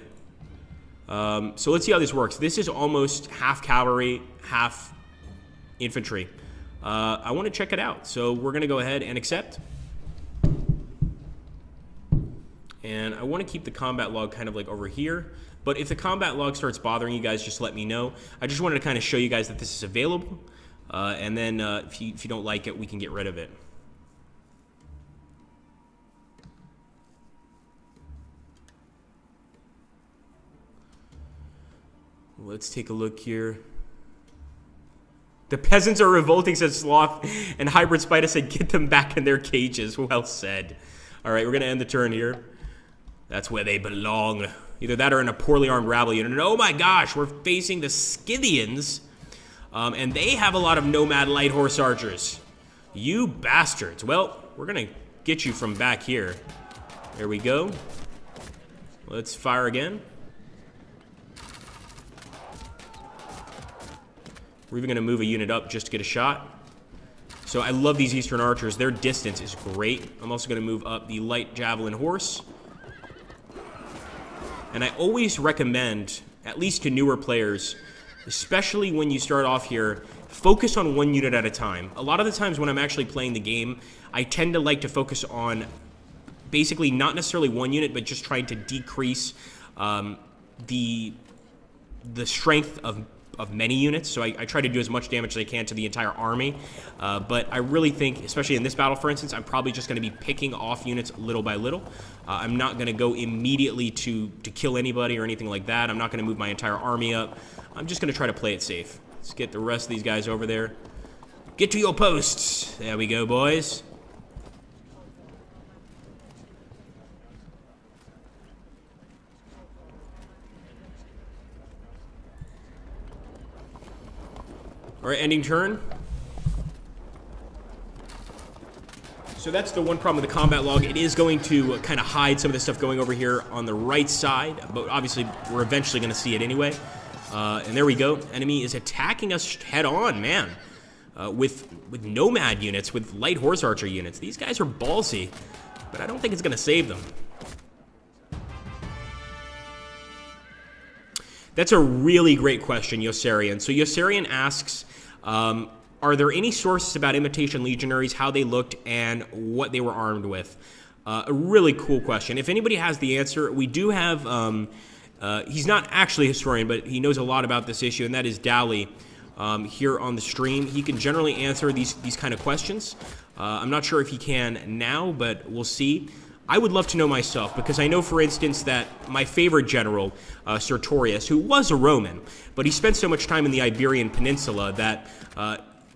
S1: So let's see how this works. This is almost half cavalry, half infantry. I want to check it out, so we're going to go ahead and accept. And I want to keep the combat log kind of like over here, but if the combat log starts bothering you guys, just let me know. I just wanted to kind of show you guys that this is available, and then if you don't like it, we can get rid of it. Let's take a look here. The peasants are revolting, said Sloth, and Hybrid Spider said, get them back in their cages. Well said. All right, we're going to end the turn here. That's where they belong. Either that or in a poorly armed rabble unit. And oh my gosh, we're facing the Scythians, and they have a lot of nomad light horse archers. You bastards. Well, we're going to get you from back here. There we go. Let's fire again. We're even going to move a unit up just to get a shot. So I love these Eastern archers. Their distance is great. I'm also going to move up the light javelin horse. And I always recommend, at least to newer players, especially when you start off here, focus on one unit at a time. A lot of the times when I'm actually playing the game, I tend to like to focus on basically not necessarily one unit, but just trying to decrease the strength of of many units, so I try to do as much damage as I can to the entire army. But I really think, especially in this battle, for instance, I'm probably just going to be picking off units little by little. I'm not going to go immediately to kill anybody or anything like that. I'm not going to move my entire army up. I'm just going to try to play it safe. Let's get the rest of these guys over there. Get to your posts. There we go, boys. All right, ending turn. So that's the one problem with the combat log. It is going to kind of hide some of the stuff going over here on the right side, but obviously we're eventually going to see it anyway. And there we go. Enemy is attacking us head on, man. With nomad units, with light horse archer units. These guys are ballsy, but I don't think it's going to save them. That's a really great question, Yossarian. So Yossarian asks, are there any sources about imitation legionaries, how they looked, and what they were armed with? A really cool question. If anybody has the answer, we do have, he's not actually a historian, but he knows a lot about this issue, and that is Dally here on the stream. He can generally answer these kind of questions. I'm not sure if he can now, but we'll see. I would love to know myself, because I know, for instance, that my favorite general, Sertorius, who was a Roman, but he spent so much time in the Iberian Peninsula that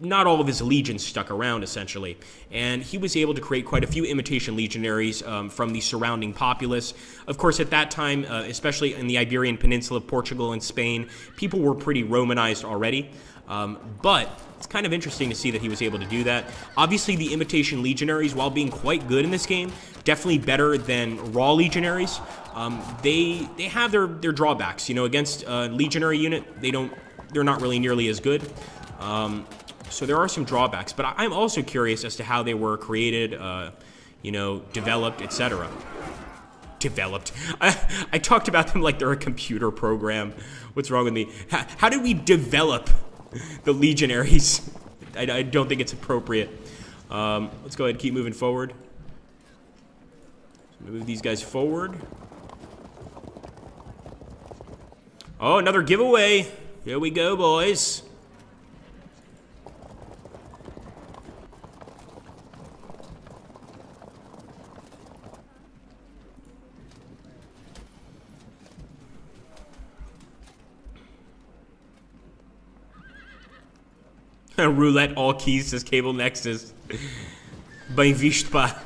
S1: not all of his legions stuck around, essentially. And he was able to create quite a few imitation legionaries from the surrounding populace. Of course, at that time, especially in the Iberian Peninsula, Portugal and Spain, people were pretty Romanized already. But it's kind of interesting to see that he was able to do that. Obviously, the imitation legionaries, while being quite good in this game, definitely better than raw legionaries. They have their drawbacks. You know, against a legionary unit, they're not really nearly as good. So there are some drawbacks, but I'm also curious as to how they were created, you know, developed, etc. Developed. I talked about them like they're a computer program. What's wrong with me? How did we develop the legionaries? I don't think it's appropriate. Let's go ahead and keep moving forward. Move these guys forward. Oh, another giveaway. Here we go, boys. Roulette, all keys, says Cable Nexus. Bem visto, pá.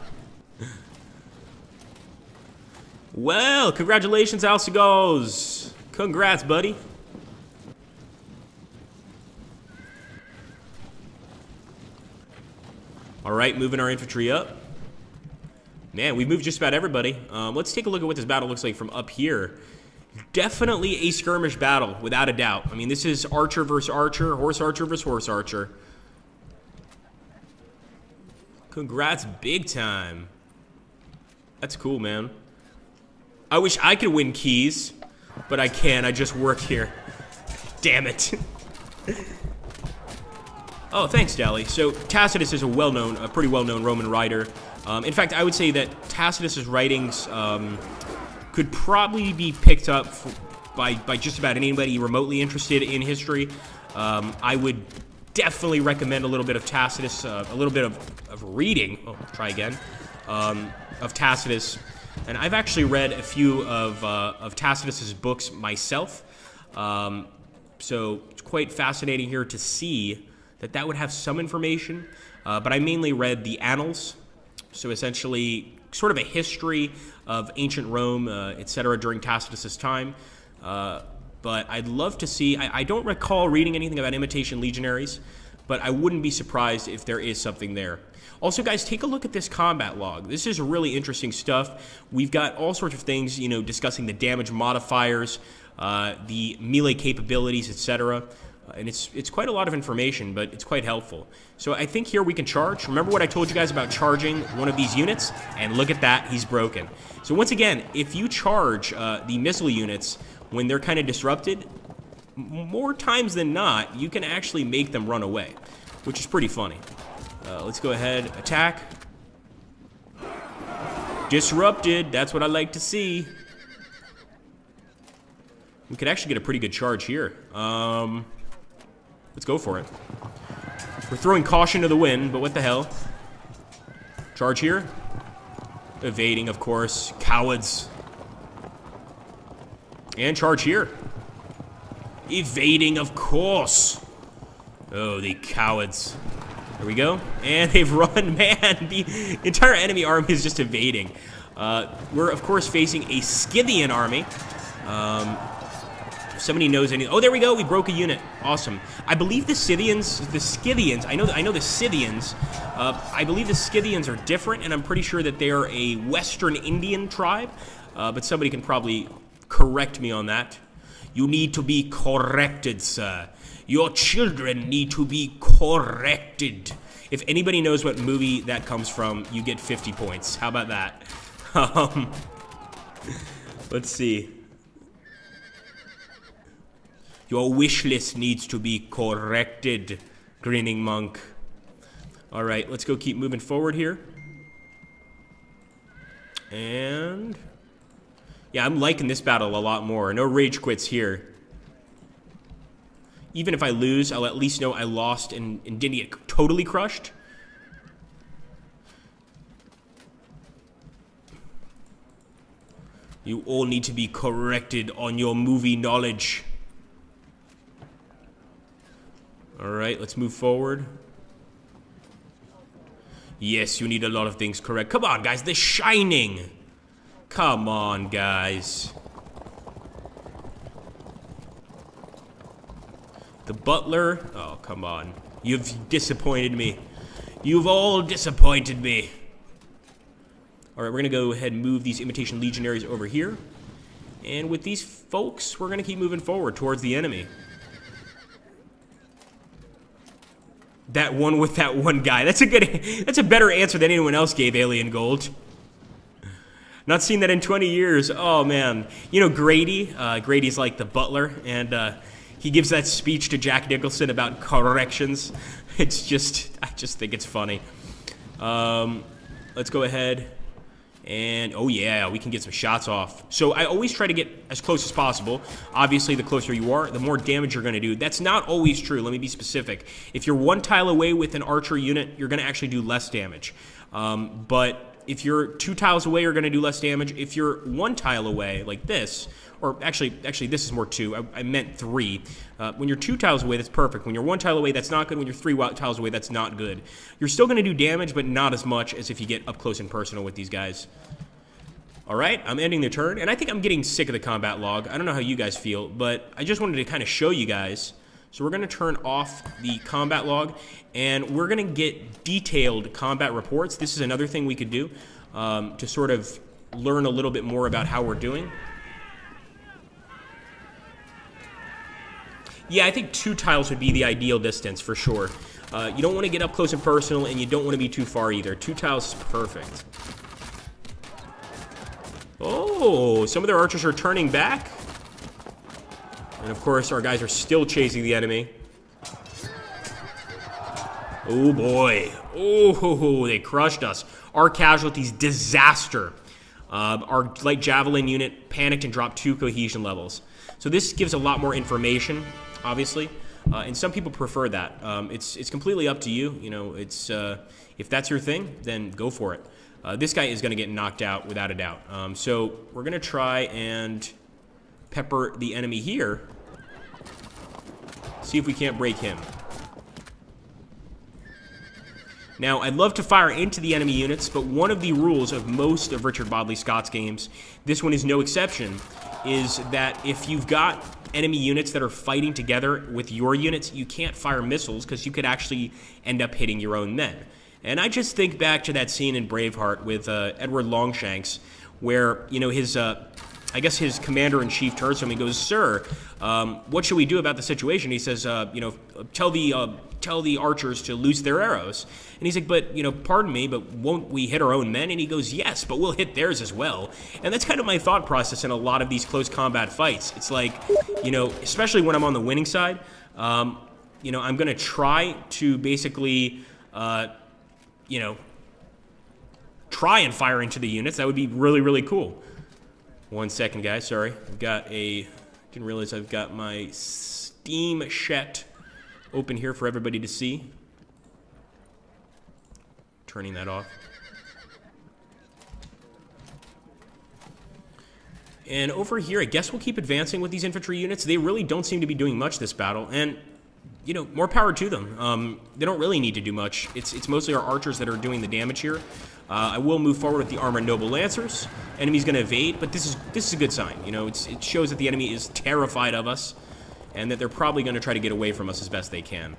S1: Well, congratulations, Alcigos. Congrats, buddy. All right, moving our infantry up. Man, we've moved just about everybody. Let's take a look at what this battle looks like from up here. Definitely a skirmish battle, without a doubt. I mean, this is archer versus archer, horse archer versus horse archer. Congrats big time. That's cool, man. I wish I could win keys, but I can't. I just work here. Damn it. Oh, thanks, Dally. So Tacitus is a pretty well-known Roman writer. In fact, I would say that Tacitus's writings could probably be picked up by just about anybody remotely interested in history. I would definitely recommend a little bit of Tacitus, a little bit of reading. Oh, try again. Of Tacitus, and I've actually read a few of Tacitus's books myself. So it's quite fascinating here to see that would have some information. But I mainly read the Annals, so essentially sort of a history of ancient Rome, etc. during Tacitus's time. But I'd love to see, I don't recall reading anything about imitation legionaries, but I wouldn't be surprised if there is something there. Also, guys, take a look at this combat log. This is really interesting stuff. We've got all sorts of things, you know, discussing the damage modifiers, the melee capabilities, etc. And it's quite a lot of information, but it's quite helpful. So I think here we can charge. Remember what I told you guys about charging one of these units? And look at that, he's broken. So once again, if you charge the missile units when they're kind of disrupted, more times than not, you can actually make them run away, which is pretty funny. Let's go ahead, attack. Disrupted, that's what I like to see. We could actually get a pretty good charge here. Let's go for it. We're throwing caution to the wind, but what the hell? Charge here. Evading, of course. Cowards. And charge here. Evading, of course. Oh, the cowards. There we go. And they've run, man. The entire enemy army is just evading. We're, of course, facing a Scythian army. If somebody knows any... Oh, there we go. We broke a unit. Awesome. I believe the Scythians... I know the Scythians. I believe the Scythians are different, and I'm pretty sure that they are a Western Indian tribe. But somebody can probably correct me on that. You need to be corrected, sir. Your children need to be corrected. If anybody knows what movie that comes from, you get 50 points. How about that? Let's see. Your wish list needs to be corrected, grinning monk. All right, let's go keep moving forward here. And... yeah, I'm liking this battle a lot more. No rage quits here. Even if I lose, I'll at least know I lost and didn't get totally crushed. You all need to be corrected on your movie knowledge. Alright, let's move forward. Yes, you need a lot of things correct. Come on, guys, The Shining. Come on, guys. The butler. Oh, come on. You've disappointed me. You've all disappointed me. Alright, we're going to go ahead and move these imitation legionaries over here. And with these folks, we're going to keep moving forward towards the enemy. That one with that one guy. That's a better answer than anyone else gave, Alien Gold. Not seen that in 20 years. Oh, man. You know Grady? Grady's like the butler, and he gives that speech to Jack Nicholson about corrections. It's just, I just think it's funny. Let's go ahead. And, oh yeah, we can get some shots off. So I always try to get as close as possible. Obviously, the closer you are, the more damage you're going to do. That's not always true. Let me be specific. If you're one tile away with an archer unit, you're going to actually do less damage. But if you're 2 tiles away, you're going to do less damage. If you're 1 tile away, like this, or actually this is more 2. I meant 3. When you're 2 tiles away, that's perfect. When you're 1 tile away, that's not good. When you're 3 tiles away, that's not good. You're still going to do damage, but not as much as if you get up close and personal with these guys. All right, I'm ending the turn, and I think I'm getting sick of the combat log. I don't know how you guys feel, but I just wanted to kind of show you guys. So we're going to turn off the combat log, and we're going to get detailed combat reports. This is another thing we could do to sort of learn a little bit more about how we're doing. Yeah, I think 2 tiles would be the ideal distance for sure. You don't want to get up close and personal, and you don't want to be too far either. 2 tiles is perfect. Oh, some of their archers are turning back. And of course, our guys are still chasing the enemy. Oh boy. Oh, they crushed us. Our casualties, disaster. Our light javelin unit panicked and dropped 2 cohesion levels. So this gives a lot more information, obviously. And some people prefer that. It's completely up to you. You know, it's if that's your thing, then go for it. This guy is going to get knocked out without a doubt. So we're going to try and pepper the enemy here. See if we can't break him. Now, I'd love to fire into the enemy units, but one of the rules of most of Richard Bodley Scott's games, this one is no exception, is that if you've got enemy units that are fighting together with your units, you can't fire missiles because you could actually end up hitting your own men. And I just think back to that scene in Braveheart with Edward Longshanks, where, you know, his, I guess his commander-in-chief turns to him and goes, "Sir, what should we do about the situation?" He says, you know, tell the archers to loose their arrows. And he's like, "But, you know, pardon me, but won't we hit our own men?" And he goes, "Yes, but we'll hit theirs as well." And that's kind of my thought process in a lot of these close combat fights. It's like, you know, especially when I'm on the winning side, you know, I'm going to try to basically... you know, try and fire into the units. That would be really, really cool. 1 second, guys. Sorry. I've got a... didn't realize I've got my Steam Shet open here for everybody to see. Turning that off. And over here, I guess we'll keep advancing with these infantry units. They really don't seem to be doing much this battle, and, you know, more power to them. They don't really need to do much. It's mostly our archers that are doing the damage here. I will move forward with the Armored Noble Lancers. Enemy's going to evade, but this is a good sign. You know, it shows that the enemy is terrified of us, and that they're probably going to try to get away from us as best they can.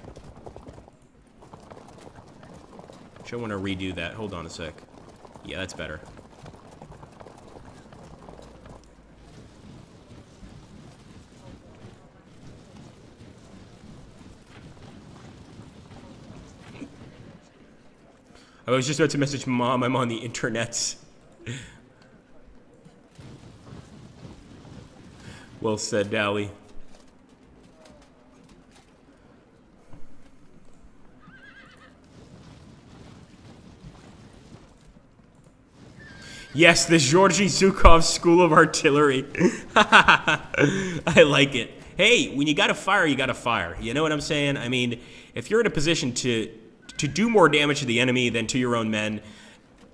S1: Actually, I want to redo that. Hold on a sec. Yeah, that's better. I was just about to message Mom, I'm on the internets. Well said, Dally. Yes, the Georgy Zhukov School of Artillery. I like it. Hey, when you gotta fire, you gotta fire. You know what I'm saying? I mean, if you're in a position to do more damage to the enemy than to your own men,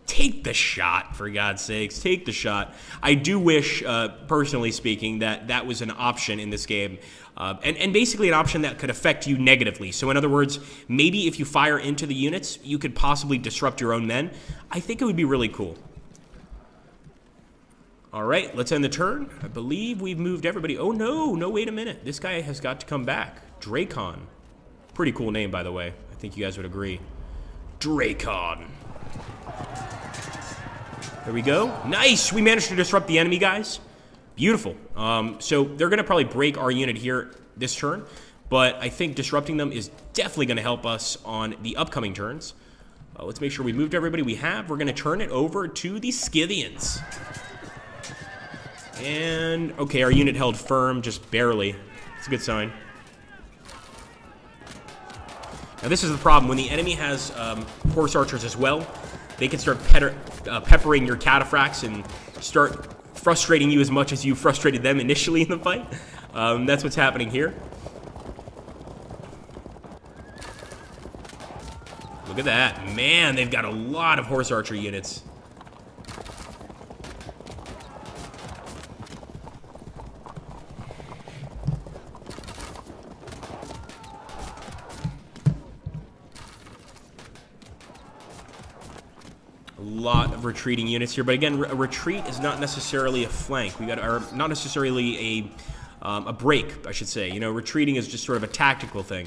S1: take the shot, for God's sakes. Take the shot. I do wish, personally speaking, that that was an option in this game. And basically an option that could affect you negatively. So in other words, maybe if you fire into the units, you could possibly disrupt your own men. I think it would be really cool. All right, let's end the turn. I believe we've moved everybody. Oh, no, wait a minute. This guy has got to come back. Dracon. Pretty cool name, by the way. I think you guys would agree. Dracon. There we go. Nice! We managed to disrupt the enemy, guys. Beautiful. So they're going to probably break our unit here this turn, but I think disrupting them is definitely going to help us on the upcoming turns. Let's make sure we moved everybody we have. We're going to turn it over to the Scythians. And, okay, our unit held firm, just barely. It's a good sign. Now, this is the problem. When the enemy has horse archers as well, they can start peppering your cataphracts and start frustrating you as much as you frustrated them initially in the fight. That's what's happening here. Look at that. Man, they've got a lot of horse archer units. Lot of retreating units here, but again, a retreat is not necessarily a flank. Or not necessarily a break, I should say. You know, retreating is just sort of a tactical thing.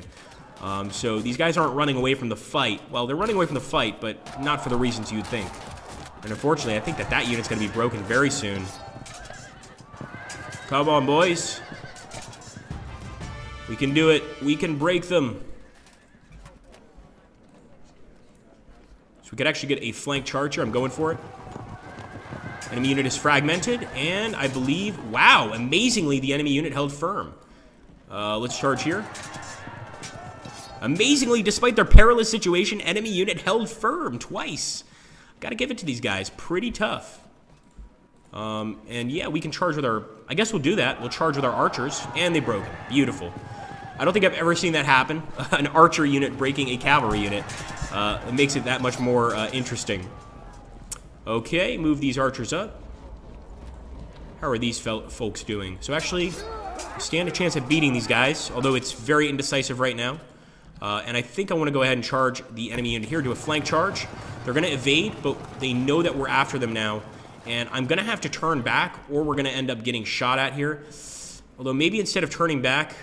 S1: So these guys aren't running away from the fight. Well, they're running away from the fight, but not for the reasons you'd think. And unfortunately, I think that unit's going to be broken very soon. Come on, boys. We can do it. We can break them. So we could actually get a flank charge here. I'm going for it. Enemy unit is fragmented, and I believe, wow, amazingly, the enemy unit held firm. Let's charge here. Amazingly, despite their perilous situation, enemy unit held firm twice. Gotta give it to these guys. Pretty tough. And yeah, we can charge with our... I guess we'll do that. We'll charge with our archers, and they broke it. Beautiful. I don't think I've ever seen that happen. An archer unit breaking a cavalry unit. It makes it that much more interesting. Okay, move these archers up. How are these folks doing? So actually, stand a chance at beating these guys, although it's very indecisive right now. And I think I want to go ahead and charge the enemy unit here, do a flank charge. They're going to evade, but they know that we're after them now. And I'm going to have to turn back, or we're going to end up getting shot at here. Although maybe instead of turning back...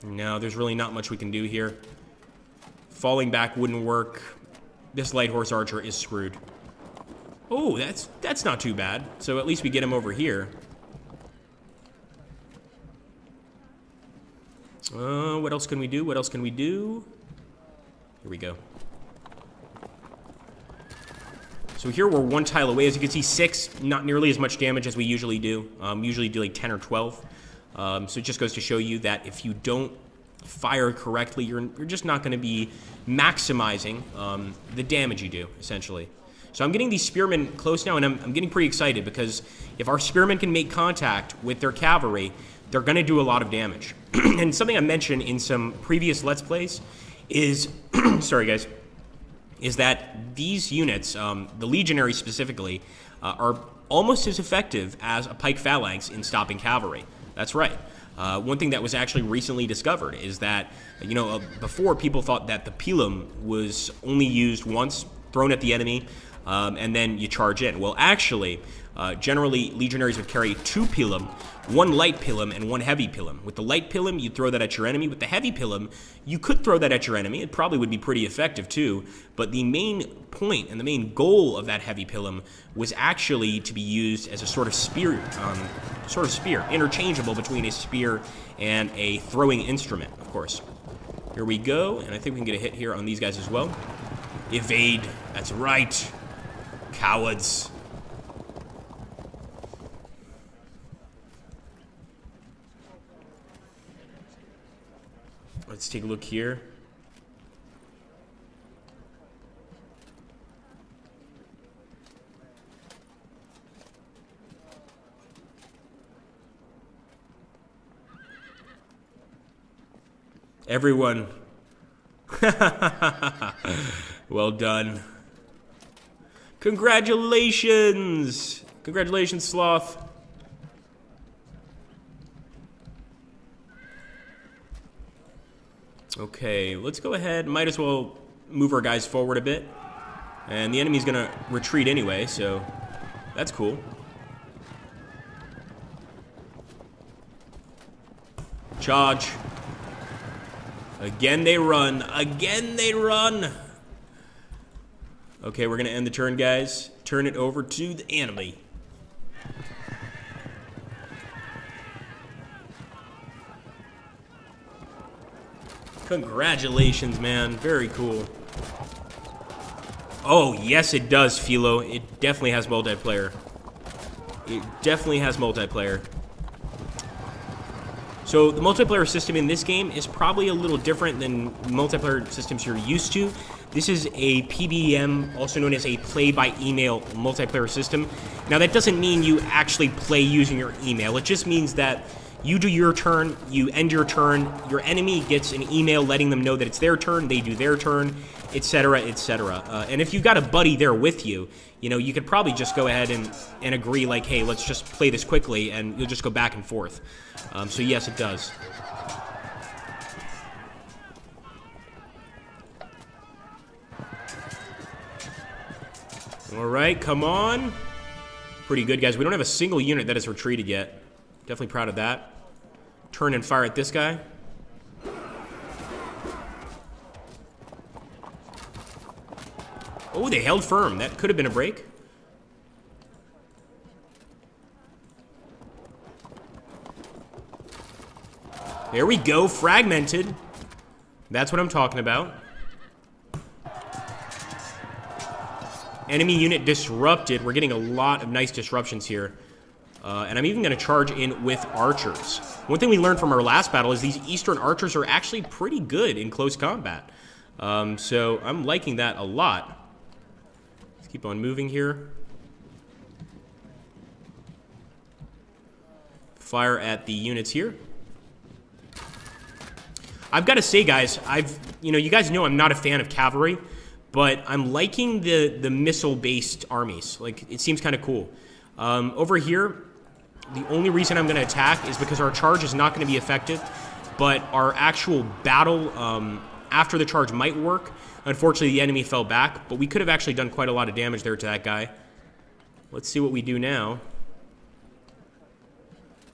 S1: No, there's really not much we can do here. Falling back wouldn't work. This light horse archer is screwed. Oh, that's not too bad. So at least we get him over here. What else can we do? What else can we do? Here we go. So here we're one tile away. As you can see, 6, not nearly as much damage as we usually do. Usually do like 10 or 12. So it just goes to show you that if you don't fire correctly, you're just not going to be maximizing the damage you do, essentially. So I'm getting these spearmen close now, and I'm getting pretty excited because if our spearmen can make contact with their cavalry, they're going to do a lot of damage. And something I mentioned in some previous Let's Plays is, sorry guys, is that these units, the Legionaries specifically, are almost as effective as a pike phalanx in stopping cavalry. That's right. One thing that was actually recently discovered is that, before people thought that the pilum was only used once, thrown at the enemy, and then you charge in. Well, actually, generally, Legionaries would carry 2 pilum, 1 light pilum and 1 heavy pilum. With the light pilum, you'd throw that at your enemy. With the heavy pilum, you could throw that at your enemy. It probably would be pretty effective too, but the main point and the main goal of that heavy pilum was actually to be used as a sort of spear, interchangeable between a spear and a throwing instrument, of course. Here we go, and I think we can get a hit here on these guys as well. Evade, that's right, cowards. Let's take a look here. Everyone. Well done. Congratulations! Congratulations, Sloth. Okay, let's go ahead. Might as well move our guys forward a bit. And the enemy's gonna retreat anyway, so that's cool. Charge. Again they run. Again they run. Okay, we're gonna end the turn, guys. Turn it over to the enemy. Congratulations, man. Very cool. Oh, yes, it does, Philo. It definitely has multiplayer. It definitely has multiplayer. So the multiplayer system in this game is probably a little different than multiplayer systems you're used to. This is a PBM, also known as a play-by-email multiplayer system. Now, that doesn't mean you actually play using your email. It just means that you do your turn, you end your turn, your enemy gets an email letting them know that it's their turn, they do their turn, etc., etc. And if you've got a buddy there with you, you could probably just go ahead and agree, like, hey, let's just play this quickly, and you'll just go back and forth. So yes, it does. All right, come on. Pretty good, guys. We don't have a single unit that has retreated yet. Definitely proud of that. Turn and fire at this guy. Oh, they held firm. That could have been a break. There we go. Fragmented. That's what I'm talking about. Enemy unit disrupted. We're getting a lot of nice disruptions here. And I'm even going to charge in with archers. One thing we learned from our last battle is these Eastern archers are actually pretty good in close combat. So I'm liking that a lot. Let's keep on moving here. Fire at the units here. I've got to say, guys, you guys know I'm not a fan of cavalry, but I'm liking the missile-based armies. Like, it seems kind of cool. Over here, the only reason I'm going to attack is because our charge is not going to be effective, but our actual battle after the charge might work. Unfortunately, the enemy fell back, but we could have actually done quite a lot of damage there to that guy. Let's see what we do now.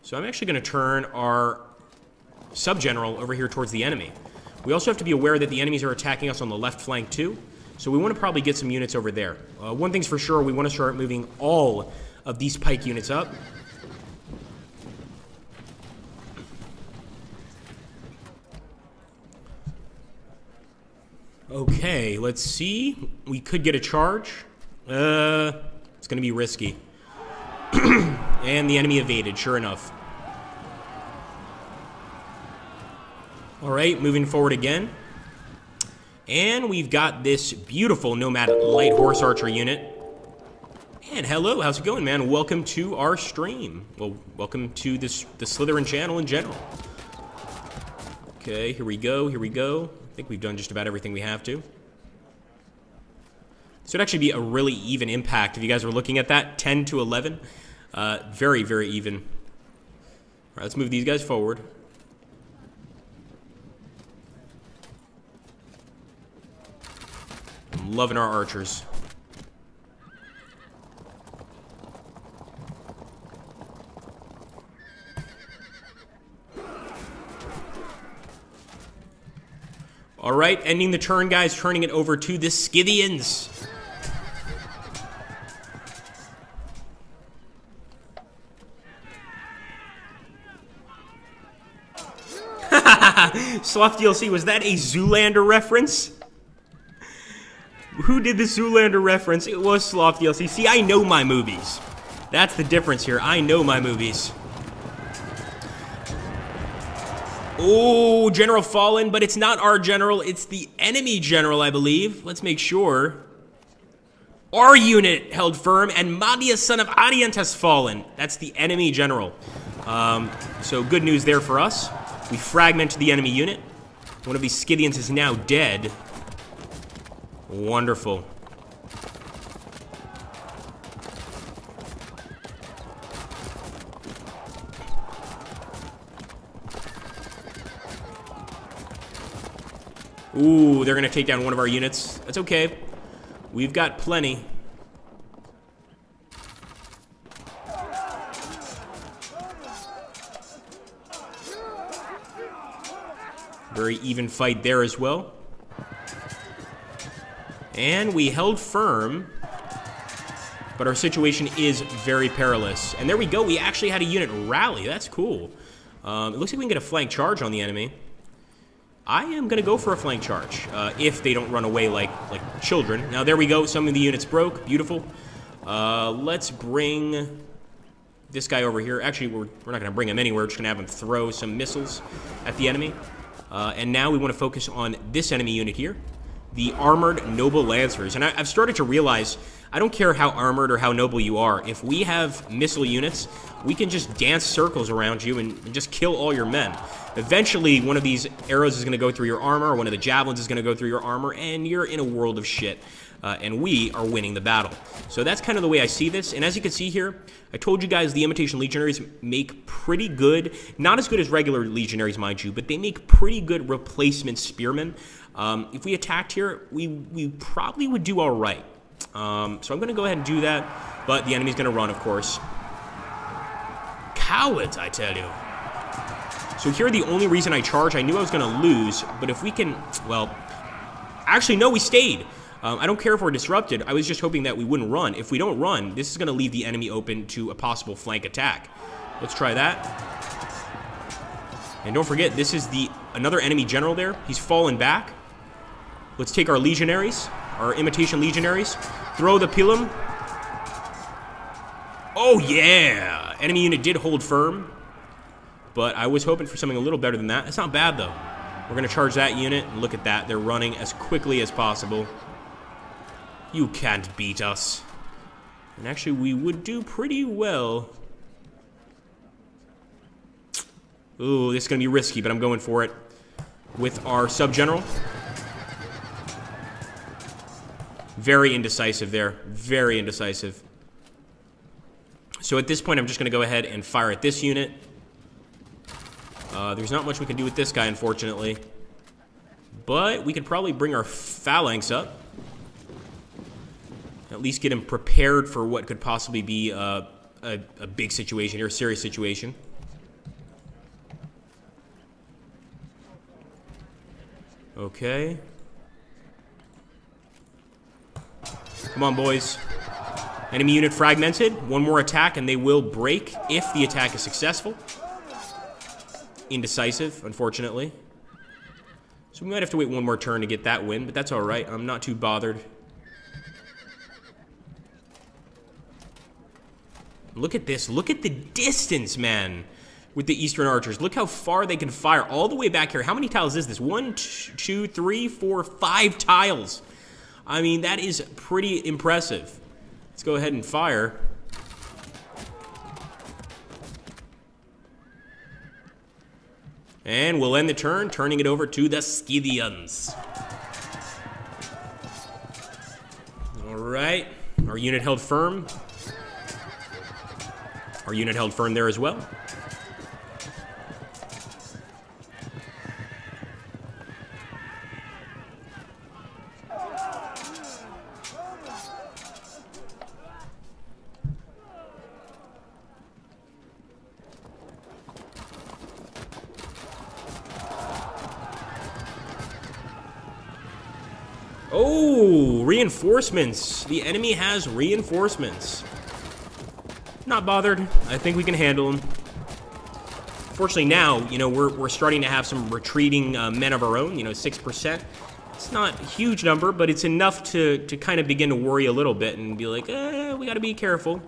S1: So I'm actually going to turn our sub-general over here towards the enemy. We also have to be aware that the enemies are attacking us on the left flank too, so we want to probably get some units over there. One thing's for sure, we want to start moving all of these pike units up. Okay, let's see. We could get a charge. It's going to be risky. And the enemy evaded, sure enough. All right, moving forward again. And we've got this beautiful Nomad Light Horse Archer unit. And hello, how's it going, man? Welcome to our stream. Well, welcome to the Slytherin channel in general. Okay, here we go, here we go. I think we've done just about everything we have to. This would actually be a really even impact if you guys were looking at that. 10 to 11. Very, very even. All right, let's move these guys forward. I'm loving our archers. All right, ending the turn, guys, turning it over to the Scythians. Sloth DLC, was that a Zoolander reference? Who did the Zoolander reference? It was Sloth DLC. See, I know my movies. That's the difference here. I know my movies. Oh, General fallen, but it's not our general. It's the enemy general, I believe. Let's make sure. Our unit held firm, and Madia, son of Adient, has fallen. That's the enemy general. So good news there for us. We fragmented the enemy unit. One of these Scythians is now dead. Wonderful. Ooh, they're going to take down one of our units. That's okay. We've got plenty. Very even fight there as well. And we held firm, but our situation is very perilous. And there we go. We actually had a unit rally. That's cool. It looks like we can get a flank charge on the enemy. I am going to go for a flank charge, if they don't run away like children. Now, there we go. Some of the units broke. Beautiful. Let's bring this guy over here. Actually, we're not going to bring him anywhere. We're just going to have him throw some missiles at the enemy. And now we want to focus on this enemy unit here, the Armored Noble Lancers. And I've started to realize, I don't care how armored or how noble you are. If we have missile units, we can just dance circles around you and just kill all your men. Eventually, one of these arrows is going to go through your armor, or one of the javelins is going to go through your armor, and you're in a world of shit. And we are winning the battle. So that's kind of the way I see this. And as you can see here, I told you guys the Imitation Legionaries make pretty good, not as good as regular Legionaries, mind you, but they make pretty good replacement spearmen. If we attacked here, we probably would do all right. So I'm going to go ahead and do that, but the enemy's going to run, of course. Cowards, I tell you. So here, the only reason I charge, I knew I was going to lose, but if we can, well, actually, no, we stayed. I don't care if we're disrupted. I was just hoping that we wouldn't run. If we don't run, this is going to leave the enemy open to a possible flank attack. Let's try that. And don't forget, this is another enemy general there. He's fallen back. Let's take our legionaries, our Imitation Legionaries. Throw the pilum. Oh, yeah. Enemy unit did hold firm. But I was hoping for something a little better than that. It's not bad, though. We're going to charge that unit. And look at that. They're running as quickly as possible. You can't beat us. And actually, we would do pretty well. Ooh, this is going to be risky, but I'm going for it with our sub-general. Very indecisive there. Very indecisive. So at this point, I'm just going to go ahead and fire at this unit. There's not much we can do with this guy, unfortunately. But we could probably bring our phalanx up. At least get him prepared for what could possibly be a big situation here, a serious situation. Okay. Come on, boys. Enemy unit fragmented. One more attack and they will break if the attack is successful. Indecisive, unfortunately. So we might have to wait one more turn to get that win, but that's all right. I'm not too bothered. Look at this. Look at the distance, man, with the Eastern Archers. Look how far they can fire all the way back here. How many tiles is this? 1, 2, 3, 4, 5 tiles. I mean, that is pretty impressive. Let's go ahead and fire. And we'll end the turn, turning it over to the Scythians. All right. Our unit held firm. Our unit held firm there as well. Oh, reinforcements. The enemy has reinforcements. Not bothered. I think we can handle them. Fortunately now, you know, we're starting to have some retreating men of our own, you know, 6%. It's not a huge number, but it's enough to kind of begin to worry a little bit and be like, we got to be careful.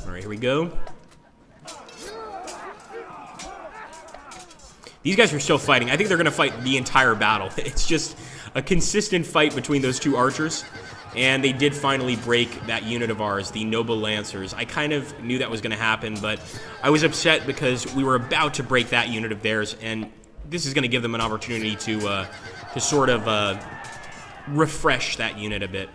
S1: All right, here we go. These guys are still fighting. I think they're going to fight the entire battle. It's just a consistent fight between those two archers. And they did finally break that unit of ours, the Noble Lancers. I kind of knew that was going to happen, but I was upset because we were about to break that unit of theirs. And this is going to give them an opportunity to sort of refresh that unit a bit.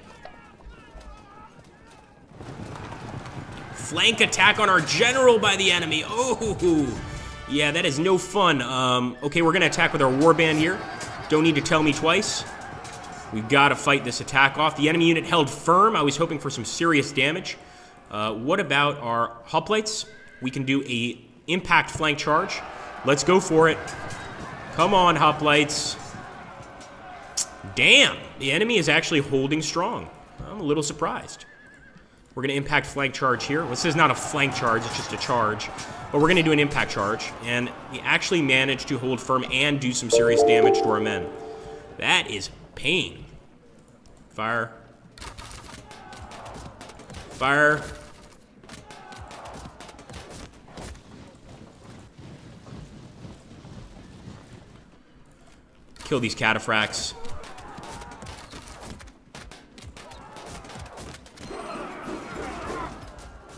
S1: Flank attack on our general by the enemy. Oh, yeah, that is no fun. Okay, we're going to attack with our warband here. Don't need to tell me twice. We've got to fight this attack off. The enemy unit held firm. I was hoping for some serious damage. What about our hoplites? We can do a impact flank charge. Let's go for it. Come on, hoplites. Damn, the enemy is actually holding strong. I'm a little surprised. We're going to impact flank charge here. Well, this is not a flank charge, it's just a charge. But we're going to do an impact charge. And we actually managed to hold firm and do some serious damage to our men. That is pain. Fire. Fire. Kill these cataphracts.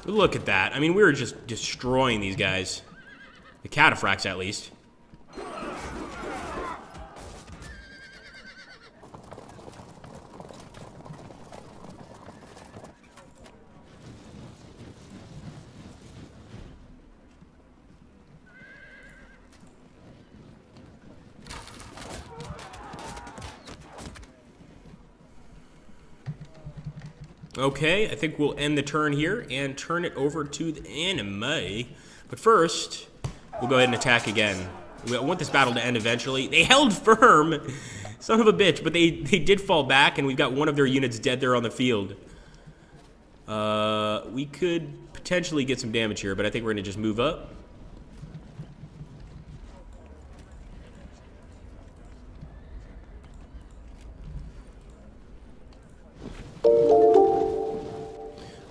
S1: Look at that. I mean, we were just destroying these guys. The cataphracts, at least. Okay, I think we'll end the turn here and turn it over to the enemy. But first, we'll go ahead and attack again. We want this battle to end eventually. They held firm, son of a bitch, but they did fall back, and we've got one of their units dead there on the field. We could potentially get some damage here, but I think we're going to just move up.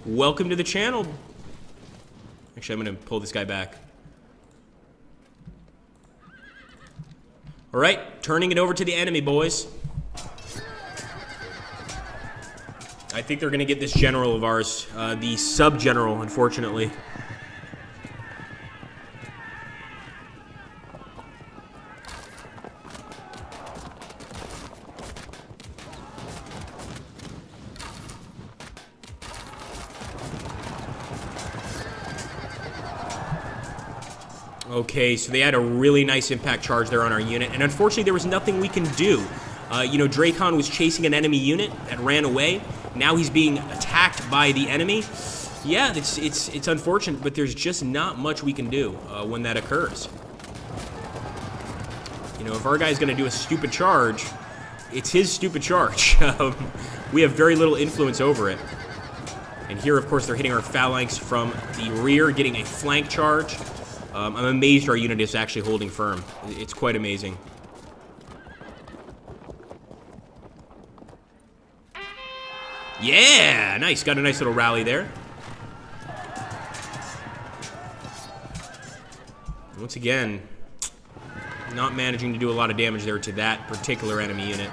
S1: Welcome to the channel. Actually, I'm going to pull this guy back. All right, turning it over to the enemy, boys. I think they're going to get this general of ours, the sub-general, unfortunately. Okay, so they had a really nice impact charge there on our unit, and unfortunately there was nothing we can do. You know, Dracon was chasing an enemy unit that ran away. Now he's being attacked by the enemy. Yeah, it's unfortunate, but there's just not much we can do when that occurs. You know, if our guy's going to do a stupid charge, it's his stupid charge. We have very little influence over it. And here, of course, they're hitting our phalanx from the rear, getting a flank charge. I'm amazed our unit is actually holding firm. It's quite amazing. Yeah, nice. Got a nice little rally there. Once again, not managing to do a lot of damage there to that particular enemy unit.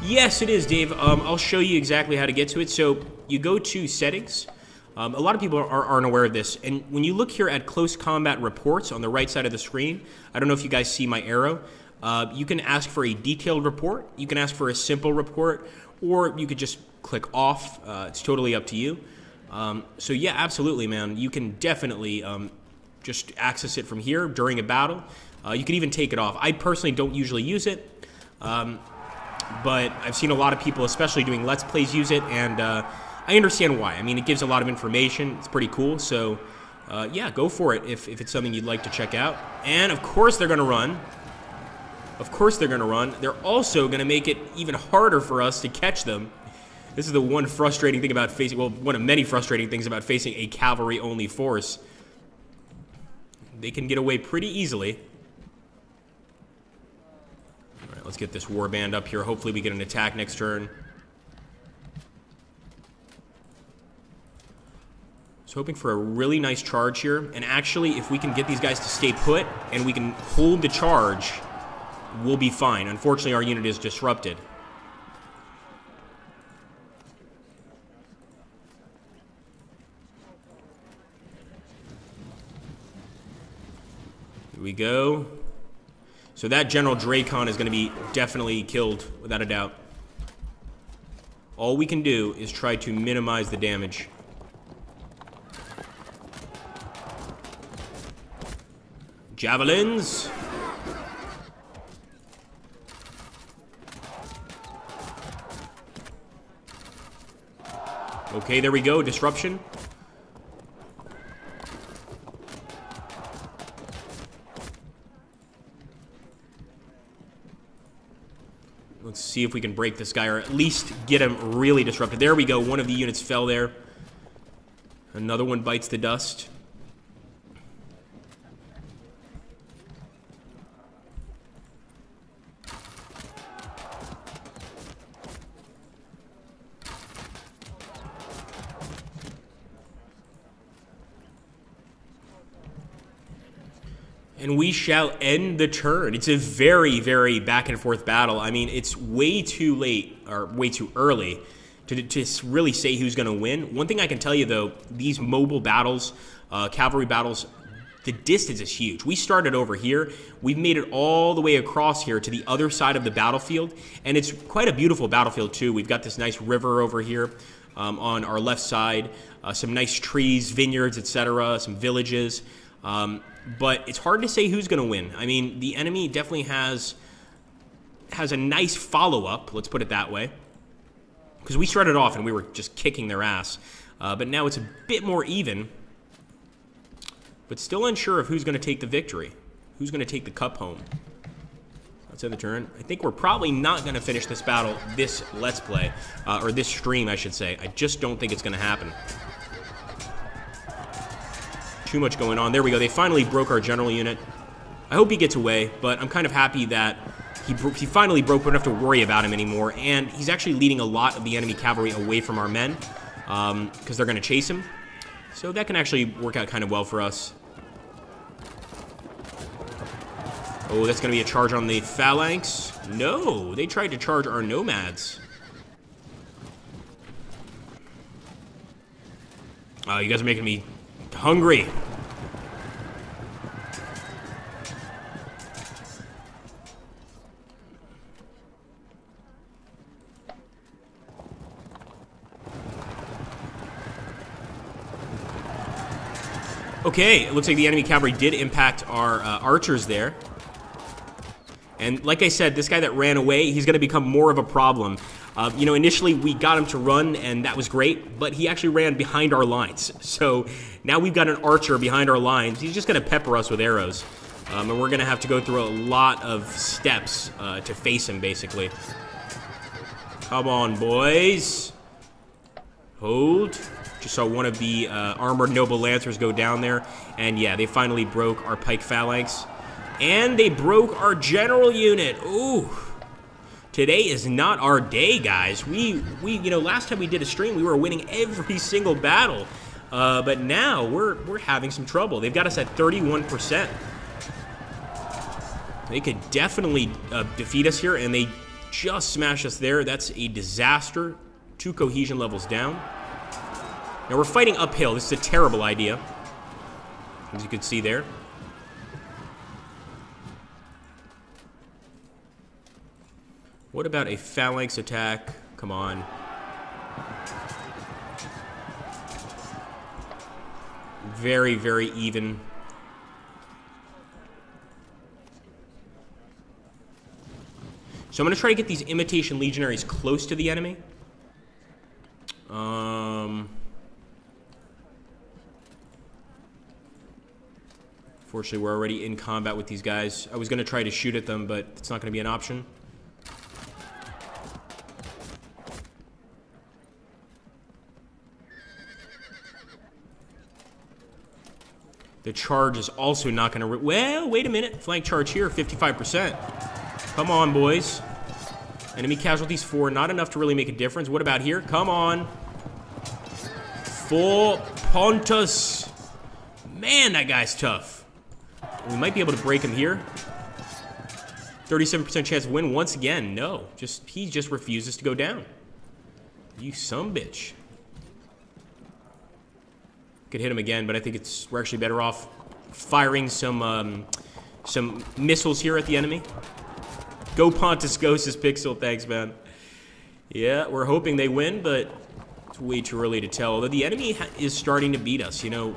S1: Yes, it is, Dave. I'll show you exactly how to get to it. So you go to settings. A lot of people aren't aware of this. And when you look here at close combat reports on the right side of the screen, I don't know if you guys see my arrow. You can ask for a detailed report. You can ask for a simple report, or you could just click off. It's totally up to you. So yeah, absolutely, man. You can definitely just access it from here during a battle. You can even take it off. I personally don't usually use it. But I've seen a lot of people, especially doing Let's Plays, use it, and I understand why. I mean, it gives a lot of information. It's pretty cool, so yeah, go for it if it's something you'd like to check out. And of course they're going to run. Of course they're going to run. They're also going to make it even harder for us to catch them. This is the one frustrating thing about facing, well, one of many frustrating things about facing a cavalry-only force. They can get away pretty easily. Let's get this warband up here. Hopefully we get an attack next turn. So hoping for a really nice charge here. And actually, if we can get these guys to stay put and we can hold the charge, we'll be fine. Unfortunately, our unit is disrupted. Here we go. So that General Dracon is going to be definitely killed, without a doubt. All we can do is try to minimize the damage. Javelins. Okay, there we go. Disruption. Let's see if we can break this guy, or at least get him really disrupted. There we go. One of the units fell there. Another one bites the dust. And we shall end the turn. It's a very, very back and forth battle. I mean, it's way too late, or way too early, to really say who's going to win. One thing I can tell you, though, these mobile battles, cavalry battles, the distance is huge. We started over here. We've made it all the way across here to the other side of the battlefield. And it's quite a beautiful battlefield, too. We've got this nice river over here on our left side. Some nice trees, vineyards, etc., some villages. But it's hard to say who's going to win. I mean, the enemy definitely has a nice follow-up, let's put it that way. Because we started off and we were just kicking their ass. But now it's a bit more even. But still unsure of who's going to take the victory. Who's going to take the cup home. Let's end the turn. I think we're probably not going to finish this battle, this Let's Play. Or this stream, I should say. I just don't think it's going to happen. Too much going on. There we go. They finally broke our general unit. I hope he gets away, but I'm kind of happy that he finally broke. We don't have to worry about him anymore, and he's actually leading a lot of the enemy cavalry away from our men because they're going to chase him. So that can actually work out kind of well for us. Oh, that's going to be a charge on the phalanx. No, they tried to charge our nomads. You guys are making me hungry. Okay, it looks like the enemy cavalry did impact our archers there. And like I said, this guy that ran away, he's going to become more of a problem. You know, initially we got him to run, and that was great, but he actually ran behind our lines. So now we've got an archer behind our lines. He's just going to pepper us with arrows. And we're going to have to go through a lot of steps to face him, basically. Come on, boys. Hold. Just saw one of the armored noble lancers go down there. And yeah, they finally broke our pike phalanx. And they broke our general unit. Ooh. Today is not our day, guys. We you know, last time we did a stream, we were winning every single battle. But now we're having some trouble. They've got us at 31%. They could definitely defeat us here, and they just smashed us there. That's a disaster. 2 cohesion levels down. Now we're fighting uphill. This is a terrible idea, as you can see there. What about a phalanx attack? Come on. Very, very even. So I'm going to try to get these imitation legionaries close to the enemy. Fortunately, we're already in combat with these guys. I was going to try to shoot at them, but it's not going to be an option. The charge is also not going to... Well, wait a minute. Flank charge here, 55%. Come on, boys. Enemy casualties 4. Not enough to really make a difference. What about here? Come on. Full Pontus. Man, that guy's tough. We might be able to break him here. 37% chance of win. Once again, no. He just refuses to go down. You sumbitch. Could hit him again, but I think we're actually better off firing some missiles here at the enemy. Go Pontus, go, says Pixel. Thanks, man. Yeah, we're hoping they win, but it's way too early to tell. Although the enemy is starting to beat us. You know,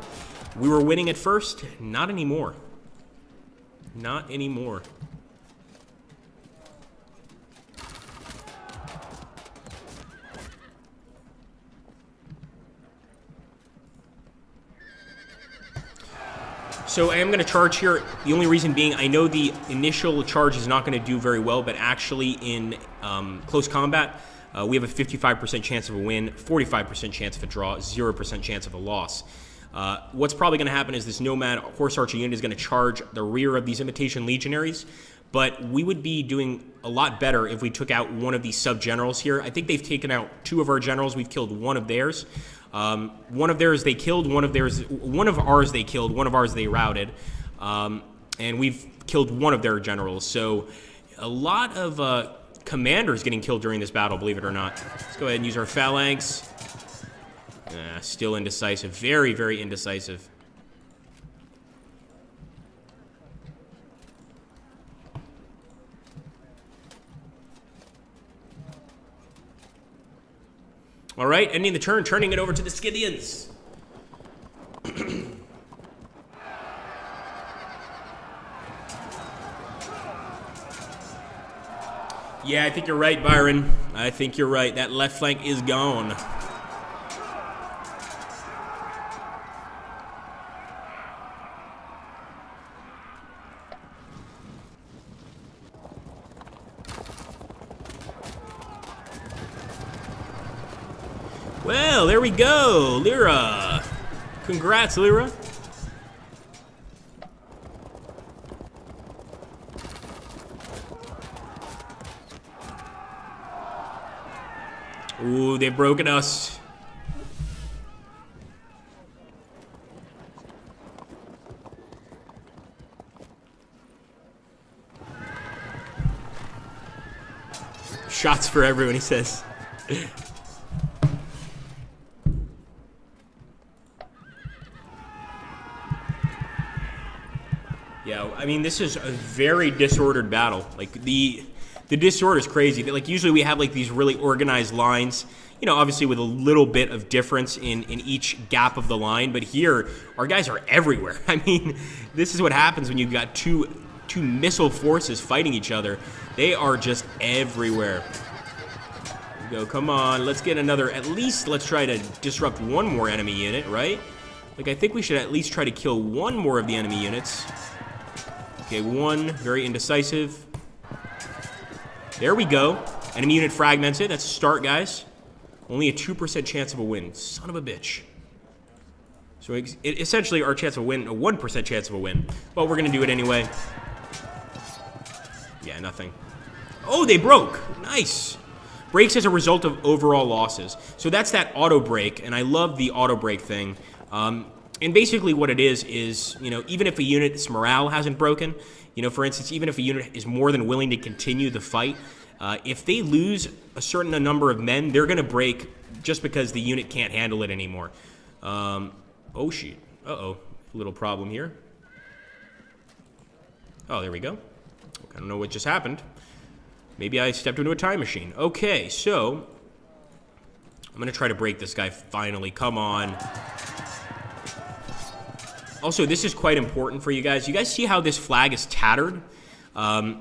S1: we were winning at first. Not anymore. Not anymore. So I am going to charge here. The only reason being, I know the initial charge is not going to do very well, but actually in close combat, we have a 55% chance of a win, 45% chance of a draw, 0% chance of a loss. What's probably going to happen is this Nomad Horse Archer unit is going to charge the rear of these imitation legionaries, but we would be doing a lot better if we took out one of these sub-generals here. I think they've taken out 2 of our generals. We've killed 1 of theirs. One of theirs they killed, one of ours they killed, one of ours they routed, and we've killed 1 of their generals. So a lot of commanders getting killed during this battle, believe it or not. Let's go ahead and use our phalanx. Still indecisive, very, very indecisive. All right, ending the turn, turning it over to the Scythians. Yeah, I think you're right, Byron. I think you're right. That left flank is gone. Well, there we go. Lyra. Congrats, Lyra. Ooh, they've broken us. Shots for everyone, he says. Yeah, I mean, this is a very disordered battle. Like, the disorder is crazy. Like, usually we have, like, these really organized lines, you know, obviously with a little bit of difference in each gap of the line. But here, our guys are everywhere. I mean, this is what happens when you've got two missile forces fighting each other. They are just everywhere. Go, come on, let's get another, at least let's try to disrupt 1 more enemy unit, right? Like, I think we should at least try to kill 1 more of the enemy units. Okay, 1, very indecisive. There we go. Enemy unit fragmented. That's a start, guys. Only a 2% chance of a win. Son of a bitch. So essentially our chance of a win, a 1% chance of a win. But we're going to do it anyway. Yeah, nothing. Oh, they broke. Nice. Breaks as a result of overall losses. So that's that auto break, and I love the auto break thing. And basically what it is, you know, even if a unit's morale hasn't broken, you know, for instance, even if a unit is more than willing to continue the fight, if they lose a certain number of men, they're going to break just because the unit can't handle it anymore. Oh, shit. Uh-oh. Little problem here. Oh, there we go. I don't know what just happened. Maybe I stepped into a time machine. Okay, so I'm going to try to break this guy finally. Come on. Also, this is quite important for you guys. You guys see how this flag is tattered?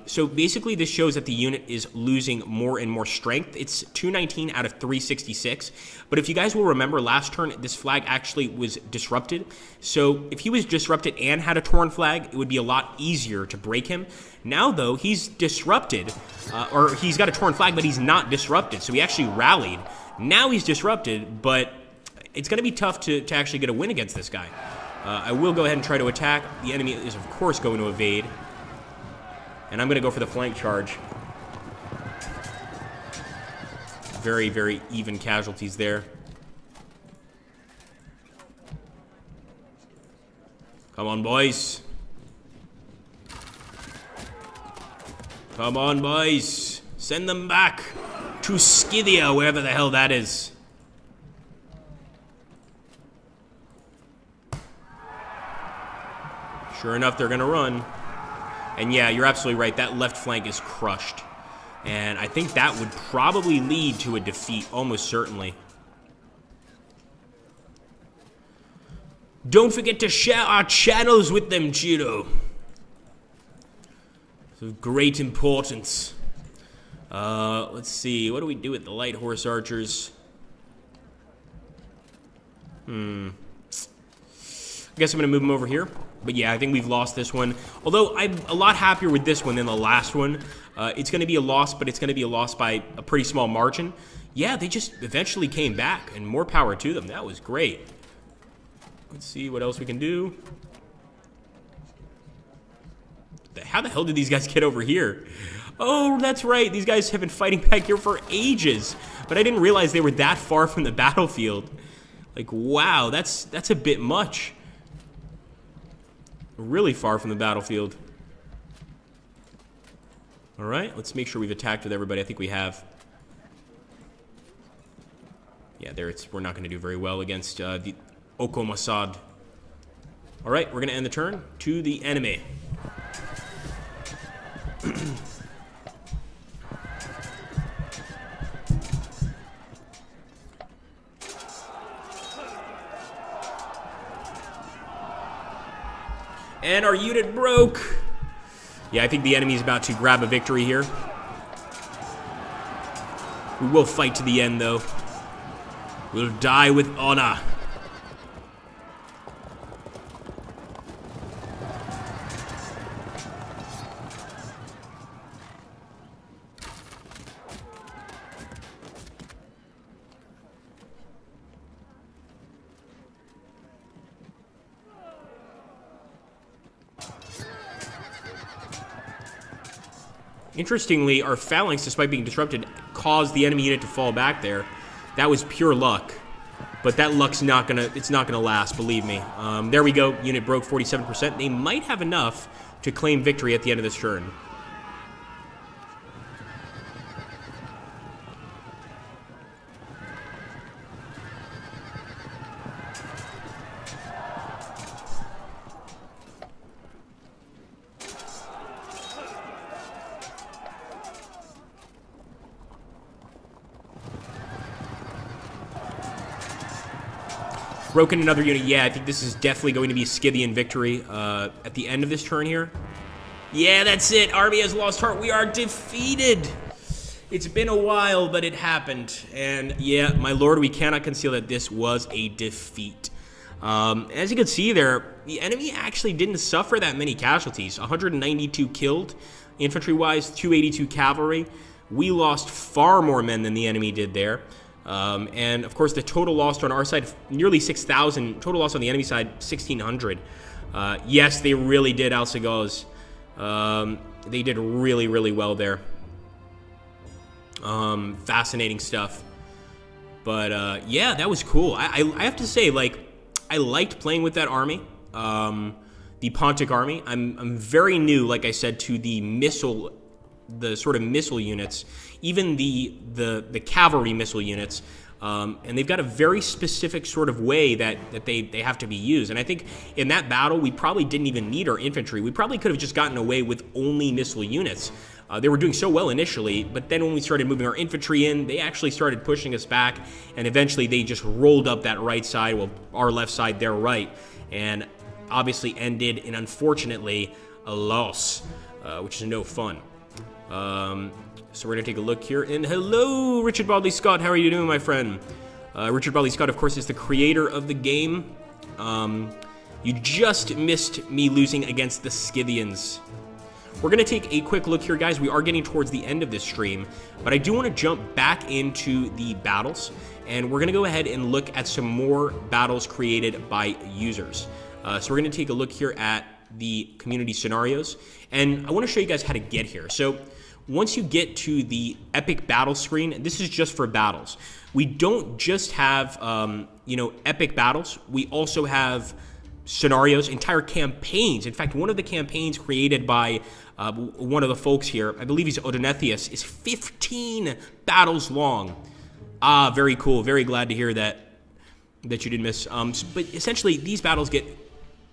S1: So basically, this shows that the unit is losing more and more strength. It's 219 out of 366. But if you guys will remember, last turn, this flag actually was disrupted. So if he was disrupted and had a torn flag, it would be a lot easier to break him. Now, though, he's disrupted, or he's got a torn flag, but he's not disrupted. So he actually rallied. Now he's disrupted, but it's going to be tough to actually get a win against this guy. I will go ahead and try to attack. The enemy is, of course, going to evade. And I'm going to go for the flank charge. Very, very even casualties there. Come on, boys. Come on, boys. Send them back to Scythia, wherever the hell that is. Sure enough, they're going to run. And yeah, you're absolutely right. That left flank is crushed. And I think that would probably lead to a defeat, almost certainly. Don't forget to share our channels with them, Chiro. It's of great importance. Let's see. What do we do with the light horse archers? I guess I'm going to move them over here. But yeah, I think we've lost this one. Although I'm a lot happier with this one than the last one. It's going to be a loss, but it's going to be a loss by a pretty small margin. Yeah, they just eventually came back, and more power to them. That was great. Let's see what else we can do. How the hell did these guys get over here? Oh, that's right. These guys have been fighting back here for ages. But I didn't realize they were that far from the battlefield. Like, wow, that's a bit much. Really far from the battlefield. All right, let's make sure we've attacked with everybody. I think we have. Yeah, we're not going to do very well against the Okomasad. All right, we're going to end the turn to the enemy. And our unit broke. Yeah, I think the enemy's about to grab a victory here. We will fight to the end, though. We'll die with honor. Interestingly, our phalanx, despite being disrupted, caused the enemy unit to fall back there. That was pure luck. But that luck's not gonna last, believe me. There we go. Unit broke 47%. They might have enough to claim victory at the end of this turn. Broken another unit. Yeah, I think this is definitely going to be a Scythian victory at the end of this turn here. Yeah, that's it. Army has lost heart. We are defeated. It's been a while, but it happened. And yeah, my lord, we cannot conceal that this was a defeat. As you can see there, the enemy actually didn't suffer that many casualties. 192 killed, infantry-wise, 282 cavalry. We lost far more men than the enemy did there. And of course, the total loss on our side, nearly 6,000. Total loss on the enemy side, 1,600. Yes, they really did, Alsagoz. They did really, really well there. Fascinating stuff. But yeah, that was cool. I have to say, like, I liked playing with that army, the Pontic army. I'm very new, like I said, to the sort of missile units, even the cavalry missile units. And they've got a very specific sort of way that they have to be used. And I think in that battle, we probably didn't even need our infantry. We probably could have just gotten away with only missile units. They were doing so well initially, but then when we started moving our infantry in, they actually started pushing us back, and eventually they just rolled up that right side, well, our left side, their right, and obviously ended in, unfortunately, a loss, which is no fun. So we're going to take a look here. And hello, Richard Bodley Scott. How are you doing, my friend? Richard Bodley Scott, of course, is the creator of the game. You just missed me losing against the Scythians. We're going to take a quick look here, guys. We are getting towards the end of this stream, but I do want to jump back into the battles, and we're going to go ahead and look at some more battles created by users. So we're going to take a look here at the community scenarios, and I want to show you guys how to get here. So once you get to the epic battle screen, this is just for battles. We don't just have, epic battles. We also have scenarios, entire campaigns. In fact, one of the campaigns created by one of the folks here, I believe he's Odonethius, is 15 battles long. Ah, very cool. Very glad to hear that you didn't miss. But essentially, these battles get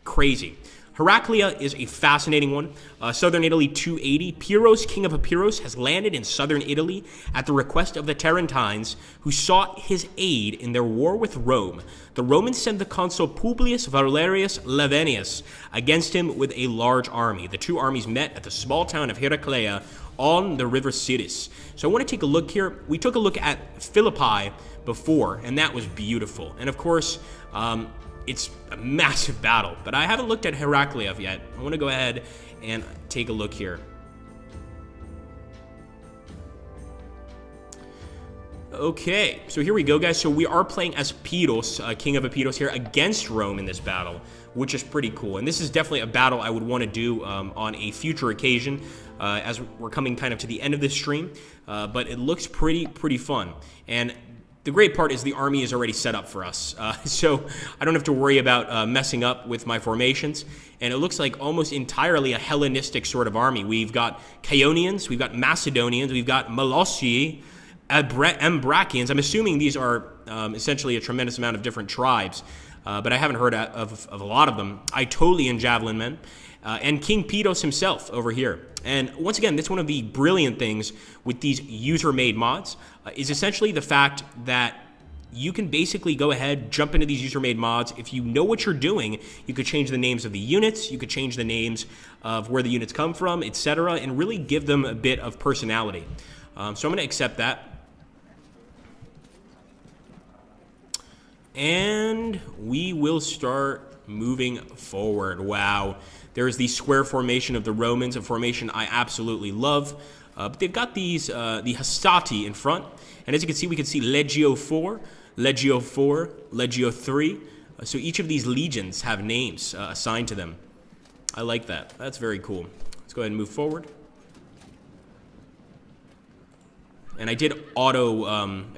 S1: crazy. Heraclea is a fascinating one. Southern Italy 280. Pyrrhus, king of Epirus, has landed in southern Italy at the request of the Tarentines, who sought his aid in their war with Rome. The Romans sent the consul Publius Valerius Lavenius against him with a large army. The two armies met at the small town of Heraclea on the river Siris. So I want to take a look here. We took a look at Philippi before, and that was beautiful. And of course, it's a massive battle, but I haven't looked at Heraclea yet. I want to go ahead and take a look here. Okay, so here we go, guys. So we are playing as Pyrrhus, king of Epirus here, against Rome in this battle, which is pretty cool. And this is definitely a battle I would want to do on a future occasion, as we're coming kind of to the end of this stream. But it looks pretty fun. And the great part is the army is already set up for us, so I don't have to worry about messing up with my formations. And it looks like almost entirely a Hellenistic sort of army. We've got Chaonians, we've got Macedonians, we've got Molossi, Ambracians. I'm assuming these are essentially a tremendous amount of different tribes, but I haven't heard of a lot of them. Aetolian javelin men, and King Pitos himself over here. And once again, that's one of the brilliant things with these user-made mods, is essentially the fact that you can basically go ahead, jump into these user-made mods. If you know what you're doing, you could change the names of the units, you could change the names of where the units come from, etc., and really give them a bit of personality. So I'm going to accept that. And we will start moving forward. Wow. There's the square formation of the Romans, a formation I absolutely love. But they've got these, the Hastati in front. And as you can see, we can see Legio 4, Legio 4, Legio 3. So each of these legions have names assigned to them. I like that. That's very cool. Let's go ahead and move forward. And I did I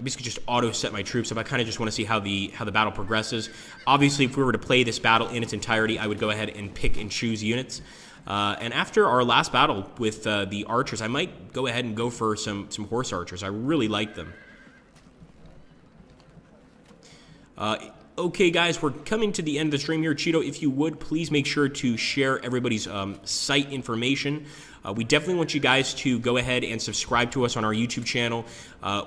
S1: basically just auto set my troops up. I kind of just want to see how the battle progresses. Obviously, if we were to play this battle in its entirety, I would go ahead and pick and choose units. And after our last battle with the archers, I might go ahead and go for some horse archers. I really like them. Okay, guys, we're coming to the end of the stream here. Cheeto, if you would, please make sure to share everybody's site information. We definitely want you guys to go ahead and subscribe to us on our YouTube channel.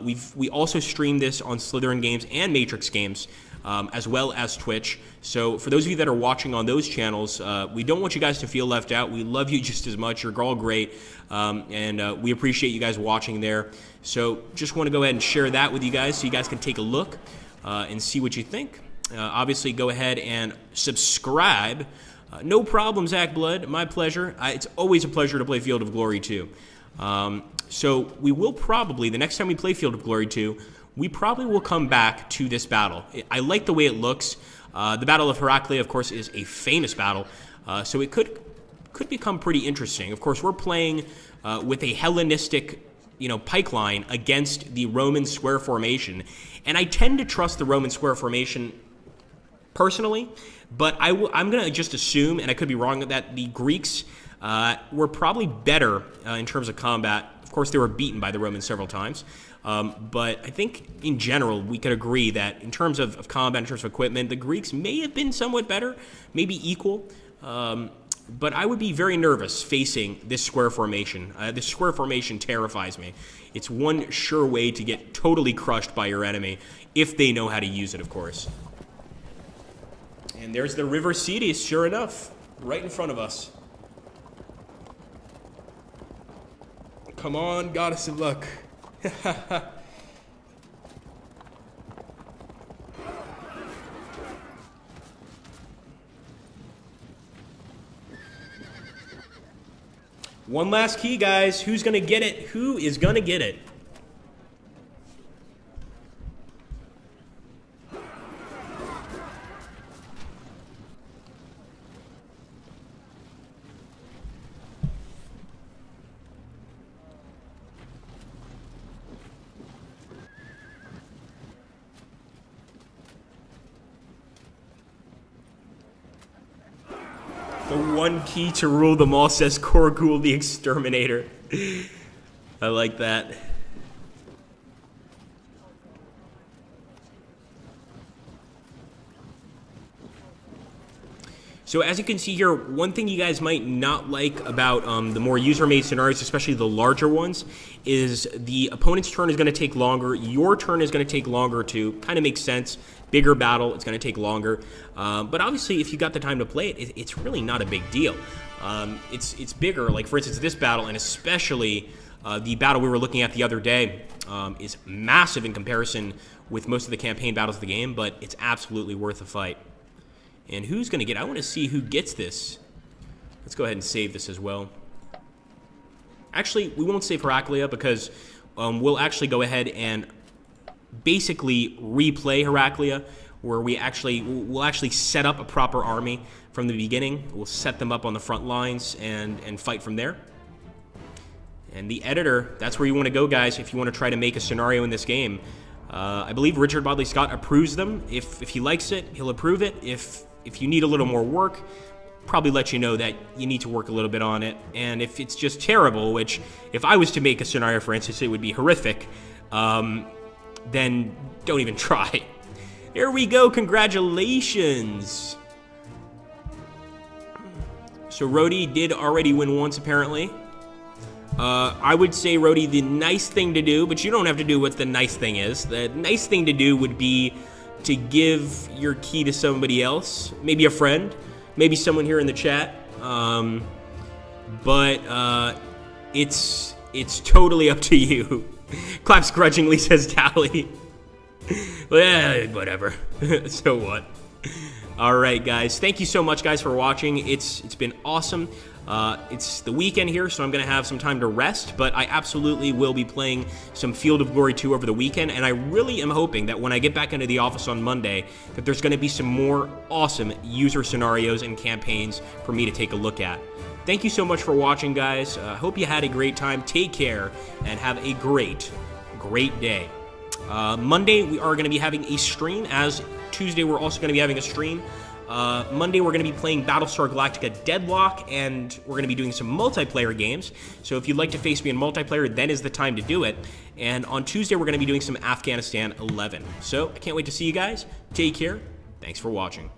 S1: We also stream this on Slytherin Games and Matrix Games, as well as Twitch. So for those of you that are watching on those channels, we don't want you guys to feel left out. We love you just as much. You're all great, and we appreciate you guys watching there. So just want to go ahead and share that with you guys so you guys can take a look and see what you think. Obviously, go ahead and subscribe. No problem, Zach Blood. My pleasure. It's always a pleasure to play Field of Glory 2. So we will probably, the next time we play Field of Glory 2, we probably will come back to this battle. I like the way it looks. The Battle of Heraclea, of course, is a famous battle. So it could could become pretty interesting. Of course, we're playing with a Hellenistic, pike line against the Roman square formation, and I tend to trust the Roman square formation personally, but I'm going to just assume, and I could be wrong, that the Greeks were probably better in terms of combat. Of course, they were beaten by the Romans several times, but I think in general we could agree that in terms of combat, in terms of equipment, the Greeks may have been somewhat better, maybe equal. But I would be very nervous facing this square formation. This square formation terrifies me. It's one sure way to get totally crushed by your enemy, if they know how to use it, of course. And there's the River Ceres, sure enough, right in front of us. Come on, Goddess of Luck. One last key, guys. Who's going to get it? Who is going to get it? The one key to rule them all, says Korgul the Exterminator. I like that. So as you can see here, one thing you guys might not like about the more user-made scenarios, especially the larger ones, is the opponent's turn is going to take longer. Your turn is going to take longer too. Kind of makes sense. Bigger battle, it's going to take longer. But obviously, if you got the time to play it, it's really not a big deal. It's bigger. Like, for instance, this battle, and especially the battle we were looking at the other day, is massive in comparison with most of the campaign battles of the game, but it's absolutely worth a fight. And who's going to get it? I want to see who gets this. Let's go ahead and save this as well. Actually, we won't save Heraclea because we'll actually go ahead and basically replay Heraclea, where we'll actually set up a proper army from the beginning. We'll set them up on the front lines and fight from there. And the editor, that's where you want to go, guys, if you want to try to make a scenario in this game. I believe Richard Bodley Scott approves them. If he likes it, he'll approve it. If you need a little more work, probably let you know that you need to work a little bit on it. And if it's just terrible, which if I was to make a scenario, for instance, it would be horrific, then don't even try. There we go. Congratulations. So Rhodey did already win once, apparently. I would say, Rhodey, the nice thing to do, but you don't have to do what the nice thing is. The nice thing to do would be to give your key to somebody else, maybe a friend, maybe someone here in the chat. But it's totally up to you. Claps grudgingly, says Tally. Well, whatever. So what? All right, guys. Thank you so much, guys, for watching. It's been awesome. It's the weekend here, so I'm going to have some time to rest, but I absolutely will be playing some Field of Glory 2 over the weekend, and I really am hoping that when I get back into the office on Monday, that there's going to be some more awesome user scenarios and campaigns for me to take a look at. Thank you so much for watching, guys. Hope you had a great time. Take care, and have a great day. Monday, we are going to be having a stream, as Tuesday we're also going to be having a stream. Monday, we're going to be playing Battlestar Galactica Deadlock, and we're going to be doing some multiplayer games. So if you'd like to face me in multiplayer, then is the time to do it. And on Tuesday, we're going to be doing some Afghanistan 11. So I can't wait to see you guys. Take care. Thanks for watching.